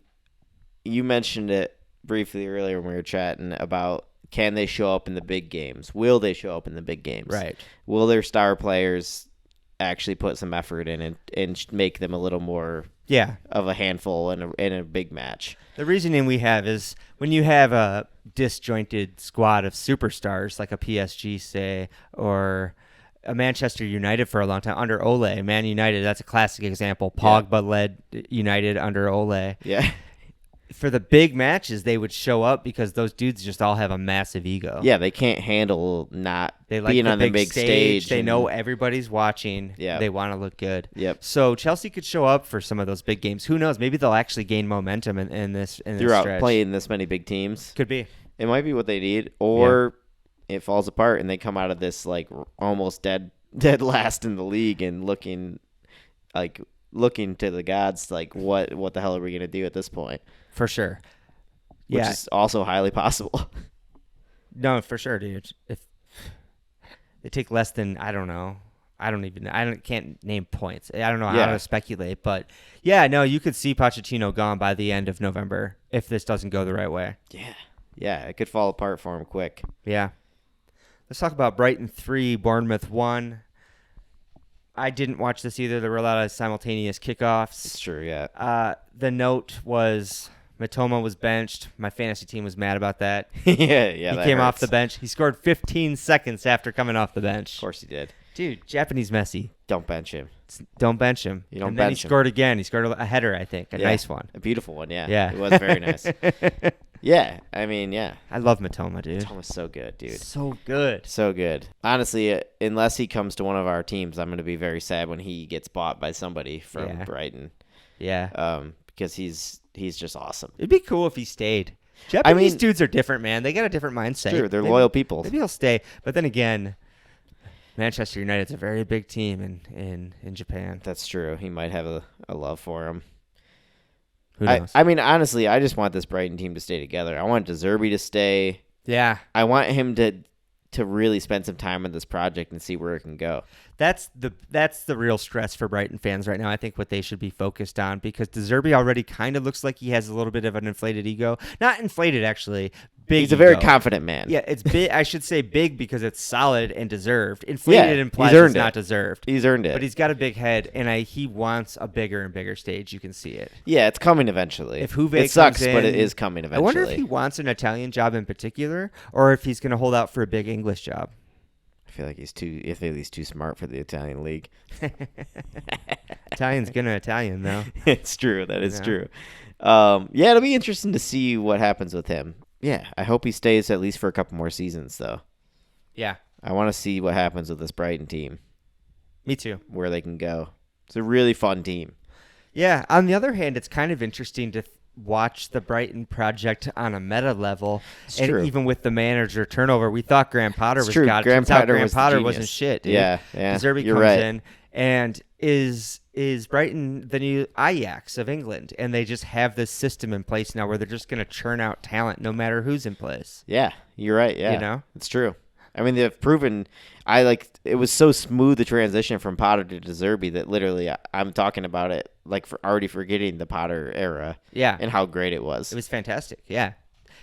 you mentioned it briefly earlier when we were chatting about, can they show up in the big games? Will they show up in the big games? Right. Will their star players actually put some effort in and make them a little more of a handful in a big match? The reasoning we have is when you have a disjointed squad of superstars like a PSG, say, or a Manchester United for a long time under Ole, Man United, that's a classic example. Pogba led United under Ole. Yeah. For the big matches, they would show up because those dudes just all have a massive ego. Yeah, they can't handle being on the big stage. They know everybody's watching. Yeah. They want to look good. Yep. So Chelsea could show up for some of those big games. Who knows? Maybe they'll actually gain momentum in this throughout stretch. Playing this many big teams. Could be. It might be what they need, or it falls apart and they come out of this like almost dead dead last in the league and looking to the gods like what the hell are we gonna do at this point? For sure. Which is also highly possible. No, for sure, dude. If they take less than, I don't know. Can't name points. I don't know how to speculate, but yeah, no, you could see Pochettino gone by the end of November if this doesn't go the right way. Yeah, it could fall apart for him quick. Yeah. Let's talk about Brighton 3, Bournemouth 1. I didn't watch this either. There were a lot of simultaneous kickoffs. It's true, yeah. The note was Matoma was benched. My fantasy team was mad about that. yeah. He came off the bench. He scored 15 seconds after coming off the bench. Of course he did. Dude, Japanese Messi. Don't bench him. Don't bench him. You don't and bench then him. He scored again. He scored a header, I think. A nice one. A beautiful one, yeah. Yeah. It was very nice. Yeah, I mean, yeah. I love Matoma, dude. Matoma's so good, dude. So good. So good. Honestly, unless he comes to one of our teams, I'm going to be very sad when he gets bought by somebody from Brighton. Yeah. Because he's just awesome. It'd be cool if he stayed. Japanese dudes are different, man. They got a different mindset. Sure, they're loyal people. Maybe he'll stay. But then again, Manchester United's a very big team in Japan. That's true. He might have a love for him. Who knows? I mean, honestly, I just want this Brighton team to stay together. I want De Zerbi to stay. Yeah. I want him to really spend some time on this project and see where it can go. That's the real stress for Brighton fans right now. I think what they should be focused on, because De Zerbi already kind of looks like he has a little bit of an inflated ego. Not inflated, actually. Big He's a very ego. confident man. Yeah, it's big. I should say big because it's solid and deserved. Inflated implies it's not deserved. He's earned it. But he's got a big head, and he wants a bigger and bigger stage. You can see it. Yeah, it's coming eventually. If Juve it sucks, comes in, but it is coming eventually. I wonder if he wants an Italian job in particular, or if he's going to hold out for a big English job. I feel like he's too smart for the Italian league. Italian's gonna Italian though. It's true. That is true. Yeah, it'll be interesting to see what happens with him. Yeah, I hope he stays at least for a couple more seasons, though. Yeah. I want to see what happens with this Brighton team. Me too. Where they can go. It's a really fun team. Yeah. On the other hand, it's kind of interesting to watch the Brighton project on a meta level. It's and true. even with the manager turnover, we thought Graham Potter was true. God. Graham Potter wasn't shit, dude. Yeah. De Zerbi You're comes right. in and is Brighton the new Ajax of England, and they just have this system in place now where they're just going to churn out talent no matter who's in place. Yeah, you're right. Yeah, You know? It's true. I mean, they've proven. It was so smooth the transition from Potter to De Zerbi that literally I'm talking about it like already forgetting the Potter era. Yeah, and how great it was. It was fantastic. Yeah,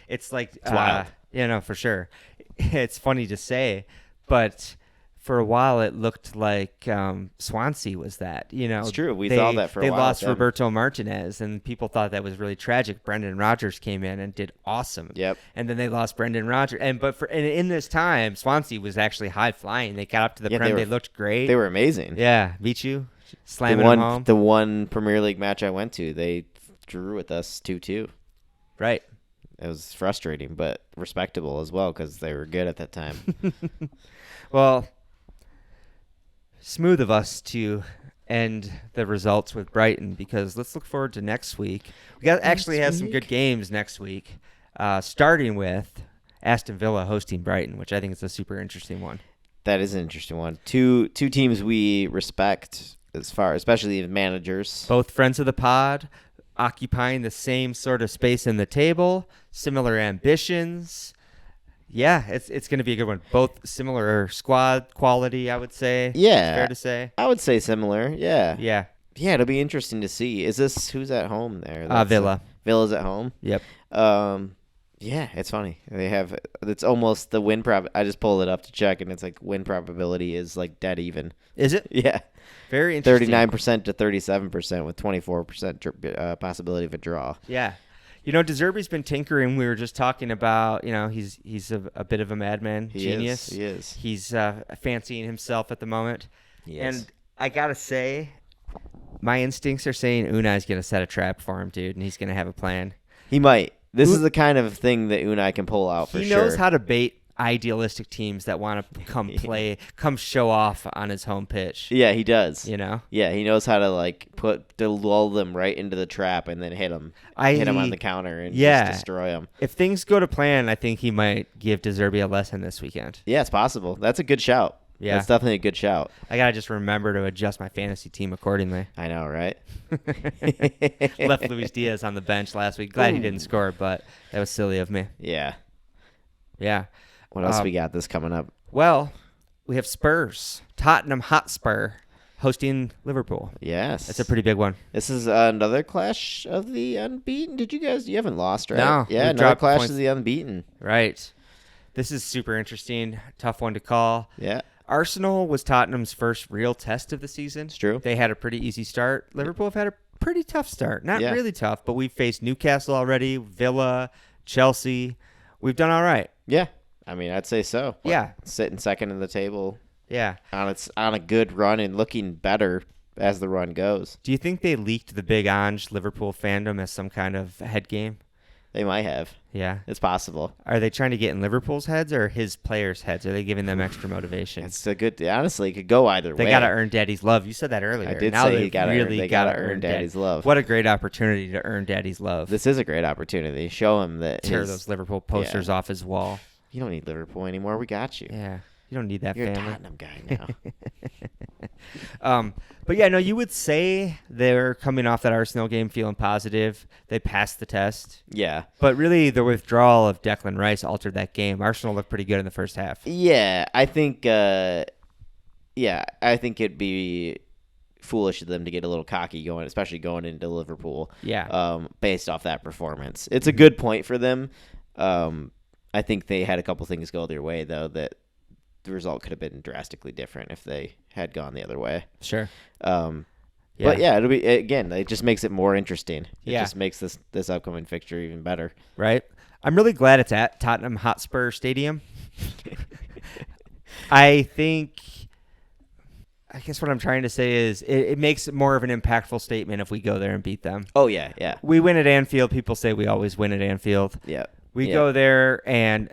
it's like it's wild. Yeah, no, for sure. It's funny to say, but for a while it looked like Swansea was that. You know, it's true. We thought that for a while. They lost Roberto Martinez, and people thought that was really tragic. Brendan Rodgers came in and did awesome. Yep. And then they lost Brendan Rodgers, and in this time, Swansea was actually high flying. They got up to the Prem. They looked great. They were amazing. Yeah, beat you, slamming them home. The one Premier League match I went to, they drew with us 2-2. Right. It was frustrating, but respectable as well because they were good at that time. Well, smooth of us to end the results with Brighton, because let's look forward to next week. We actually have some good games next week, starting with Aston Villa hosting Brighton, which I think is a super interesting one. That is an interesting one. Two teams we respect especially the managers. Both friends of the pod, occupying the same sort of space in the table, similar ambitions. Yeah, it's going to be a good one. Both similar squad quality, I would say. Yeah. Fair to say. I would say similar, yeah. Yeah. Yeah, it'll be interesting to see. Who's at home there? Villa. Villa's at home? Yep. Yeah, it's funny. It's almost the win I just pulled it up to check, and it's like win probability is like dead even. Is it? Yeah. Very interesting. 39% to 37% with 24% possibility of a draw. Yeah. You know, De Zerbi's been tinkering. We were just talking about, you know, he's a bit of a madman, genius. He is. He's fancying himself at the moment. Yes. And I got to say, my instincts are saying Unai's going to set a trap for him, dude, and he's going to have a plan. He might. This is the kind of thing that Unai can pull out for sure. He knows how to bait idealistic teams that want to come show off on his home pitch. Yeah, he does. You know? Yeah, he knows how to lull them right into the trap and then hit them on the counter and just destroy them. If things go to plan, I think he might give De Zerbi a lesson this weekend. Yeah, it's possible. That's a good shout. Yeah. That's definitely a good shout. I got to just remember to adjust my fantasy team accordingly. I know, right? Left Luis Diaz on the bench last week. Glad he didn't score, but that was silly of me. Yeah. Yeah. What else we got this coming up? Well, we have Spurs. Tottenham Hotspur hosting Liverpool. Yes. That's a pretty big one. This is another clash of the unbeaten. You haven't lost, right? No. Yeah, another clash of the unbeaten. Right. This is super interesting. Tough one to call. Yeah. Arsenal was Tottenham's first real test of the season. It's true. They had a pretty easy start. Liverpool have had a pretty tough start. Not Yeah. really tough, but we've faced Newcastle already, Villa, Chelsea. We've done all right. Yeah. I mean, I'd say so. Yeah. Sitting second in the table. Yeah. On a good run and looking better as the run goes. Do you think they leaked the Big Ange Liverpool fandom as some kind of head game? They might have. Yeah. It's possible. Are they trying to get in Liverpool's heads or his players' heads? Are they giving them extra motivation? It's a good. Honestly, it could go either way. They got to earn Daddy's love. You said that earlier. I did now say they they got to earn Daddy's love. What a great opportunity to earn Daddy's love. This is a great opportunity. Show him that. Tear those Liverpool posters off his wall. You don't need Liverpool anymore. We got you. Yeah. You don't need that You're family. a Tottenham guy now. But yeah, no, you would say they're coming off that Arsenal game feeling positive. They passed the test. Yeah. But really, the withdrawal of Declan Rice altered that game. Arsenal looked pretty good in the first half. Yeah, I think. I think it'd be foolish of them to get a little cocky going, especially going into Liverpool. Yeah. Based off that performance, it's a good point for them. I think they had a couple things go their way though that the result could have been drastically different if they had gone the other way. Sure. But yeah, it'll be again. It just makes it more interesting. It Yeah. just makes this upcoming fixture even better. Right. I'm really glad it's at Tottenham Hotspur Stadium. I guess what I'm trying to say is it makes more of an impactful statement if we go there and beat them. Oh yeah, yeah, We win at Anfield. People say we always win at Anfield. yeah. We go there, and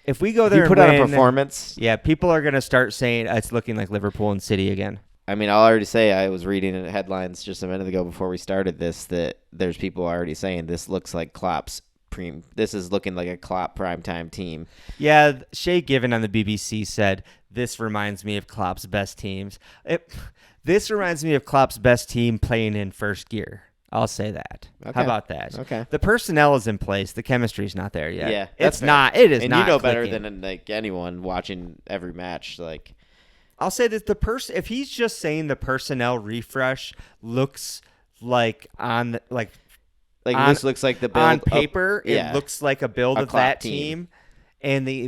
if we go If there you and put win, on a performance. yeah, people are going to start saying it's looking like Liverpool and City again. I mean, I'll already say I was reading in headlines just a minute ago before we started this that there's people already saying this looks like Klopp's this is looking like a Klopp primetime team. Yeah, Shay Given on the BBC said this reminds me of Klopp's best teams. This reminds me of Klopp's best team playing in first gear. I'll say that. Okay. How about that? Okay. The personnel is in place. The chemistry's not there yet. Yeah, it's fair. not. It is and not. And you know clicking. better than like anyone watching every match. Like, I'll say that if he's just saying the personnel refresh looks like this looks like the build on paper, it looks like a build of Klopp that team. And the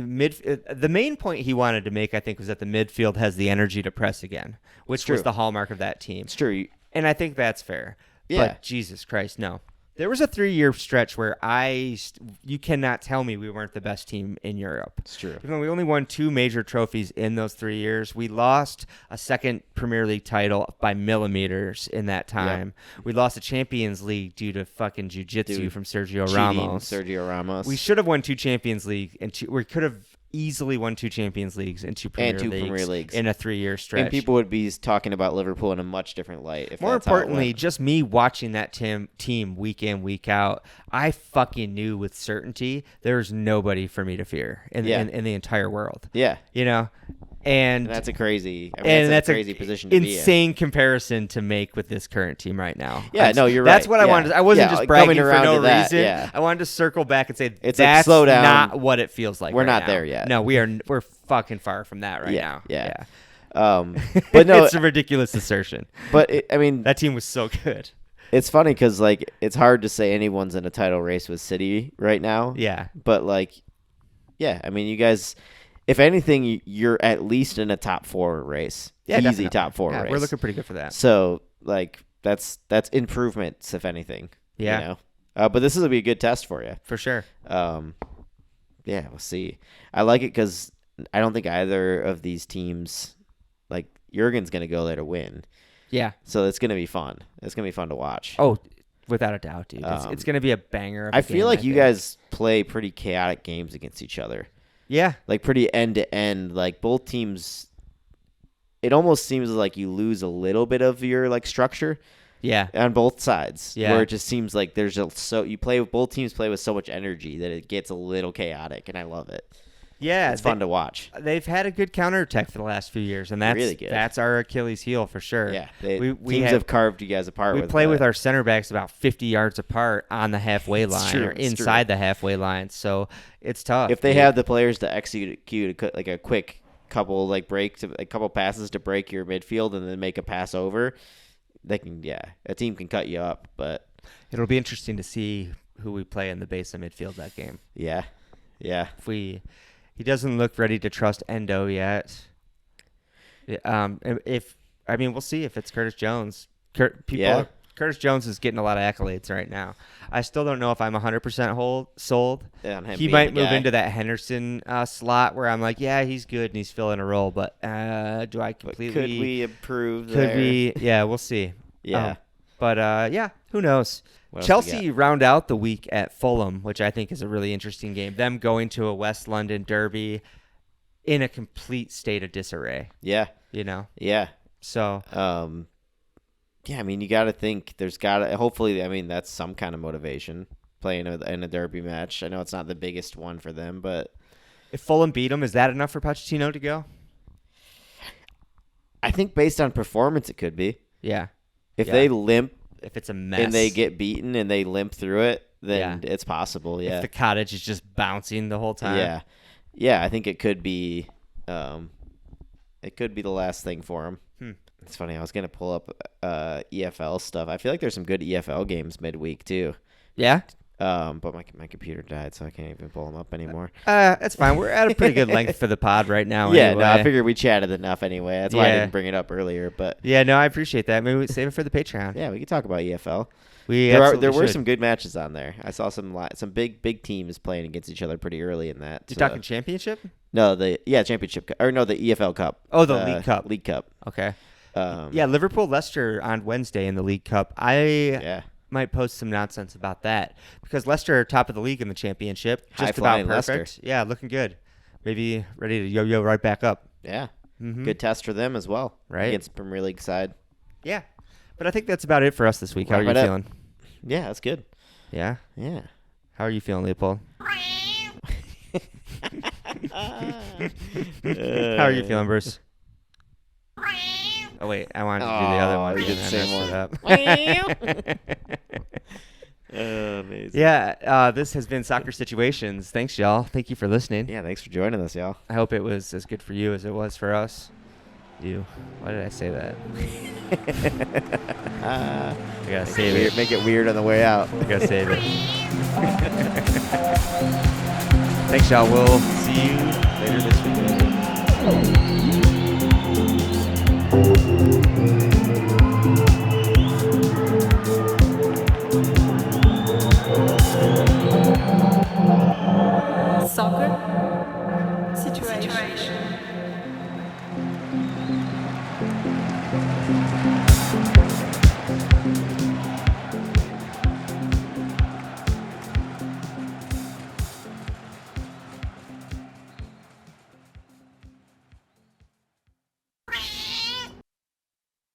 main point he wanted to make, I think, was that the midfield has the energy to press again, which was the hallmark of that team. It's true. And I think that's fair. Yeah. But Jesus Christ, no. There was a 3-year stretch where you cannot tell me we weren't the best team in Europe. It's true. Even though we only won 2 major trophies in those 3 years, we lost a second Premier League title by millimeters in that time. Yep. We lost a Champions League due to fucking jiu-jitsu from Sergio Ramos. We should have won 2 Champions League, and we could have easily won 2 Champions Leagues and 2 Premier Leagues in a 3-year stretch. And people would be talking about Liverpool in a much different light. If more importantly, just me watching that team week in, week out, I fucking knew with certainty there's nobody for me to fear in the entire world. Yeah. You know? And that's a crazy position to be in. Insane comparison to make with this current team right now. Yeah, you're right. That's what I wanted. I wasn't just bragging for no reason. Yeah. I wanted to circle back and say it's that's slow down. Not what it feels like. We're right not now. there yet. No, we're fucking far from that right now. Yeah. But no, it's a ridiculous assertion. But that team was so good. It's funny because it's hard to say anyone's in a title race with City right now. Yeah. But you guys. If anything, you're at least in a top 4 race. Yeah, easy definitely. top 4 race. We're looking pretty good for that. So, that's improvements, if anything. Yeah. You know? But this will be a good test for you. For sure. Yeah, we'll see. I like it because I don't think either of these teams, Jurgen's going to go there to win. Yeah. So it's going to be fun. It's going to be fun to watch. Oh, without a doubt, dude. It's going to be a banger. I feel like you guys play pretty chaotic games against each other. Yeah. Pretty end to end. Both teams, it almost seems like you lose a little bit of your structure. Yeah. On both sides. Yeah. Where it just seems like both teams play with so much energy that it gets a little chaotic, and I love it. Yeah, it's fun to watch. They've had a good counterattack for the last few years, and that's really good. That's our Achilles heel for sure. Yeah, teams have carved you guys apart. We play with our center backs about 50 yards apart on the halfway line or inside the halfway line, so it's tough. If they have the players to execute like a quick couple a couple passes to break your midfield and then make a pass over, they can. Yeah, a team can cut you up, but it'll be interesting to see who we play in the base of midfield that game. Yeah. He doesn't look ready to trust Endo yet. We'll see if it's Curtis Jones. Curtis Jones is getting a lot of accolades right now. I still don't know if I'm 100% sold. Yeah, he might move into that Henderson slot where I'm like, yeah, he's good and he's filling a role, but do I completely? Could we improve? Could we? Yeah, we'll see. Yeah, who knows? Chelsea round out the week at Fulham, which I think is a really interesting game. Them going to a West London derby in a complete state of disarray. Yeah. Yeah. So. Yeah, I mean, you got to think there's got to hopefully. I mean, that's some kind of motivation playing in a derby match. I know it's not the biggest one for them, but if Fulham beat them, is that enough for Pochettino to go? I think based on performance, it could be. Yeah. If they limp. If it's a mess. And they get beaten and they limp through it, then it's possible, yeah. If the cottage is just bouncing the whole time. Yeah. Yeah, I think it could be the last thing for him. It's funny, I was going to pull up EFL stuff. I feel like there's some good EFL games midweek, too. Yeah? But my computer died, so I can't even pull them up anymore. That's fine. We're at a pretty good length for the pod right now. Yeah, anyway. No, I figured we chatted enough anyway. That's why I didn't bring it up earlier. But yeah, no, I appreciate that. Maybe we save it for the Patreon. Yeah, we can talk about EFL. There were some good matches on there. I saw some big teams playing against each other pretty early in that. You're talking championship? No, Championship Cup. Or no, the EFL Cup. Oh, the League Cup. League Cup. Okay. Liverpool Leicester on Wednesday in the League Cup. I might post some nonsense about that because Leicester are top of the league in the championship. Just about perfect. Leicester. Yeah, looking good. Maybe ready to yo-yo right back up. Yeah. Good test for them as well. Right. Against the Premier League side. Yeah. But I think that's about it for us this week. How are you feeling? Yeah, that's good. Yeah? Yeah. How are you feeling, Leopold? How are you feeling, Bruce? Oh, wait. I wanted to do the other one. You did the same one. Amazing. Yeah, this has been Soccer Situations. Thanks, y'all. Thank you for listening. Yeah, thanks for joining us, y'all. I hope it was as good for you as it was for us. Why did I say that? I gotta save it. Make it weird on the way out. I gotta save it. Thanks, y'all. We'll see you later this week.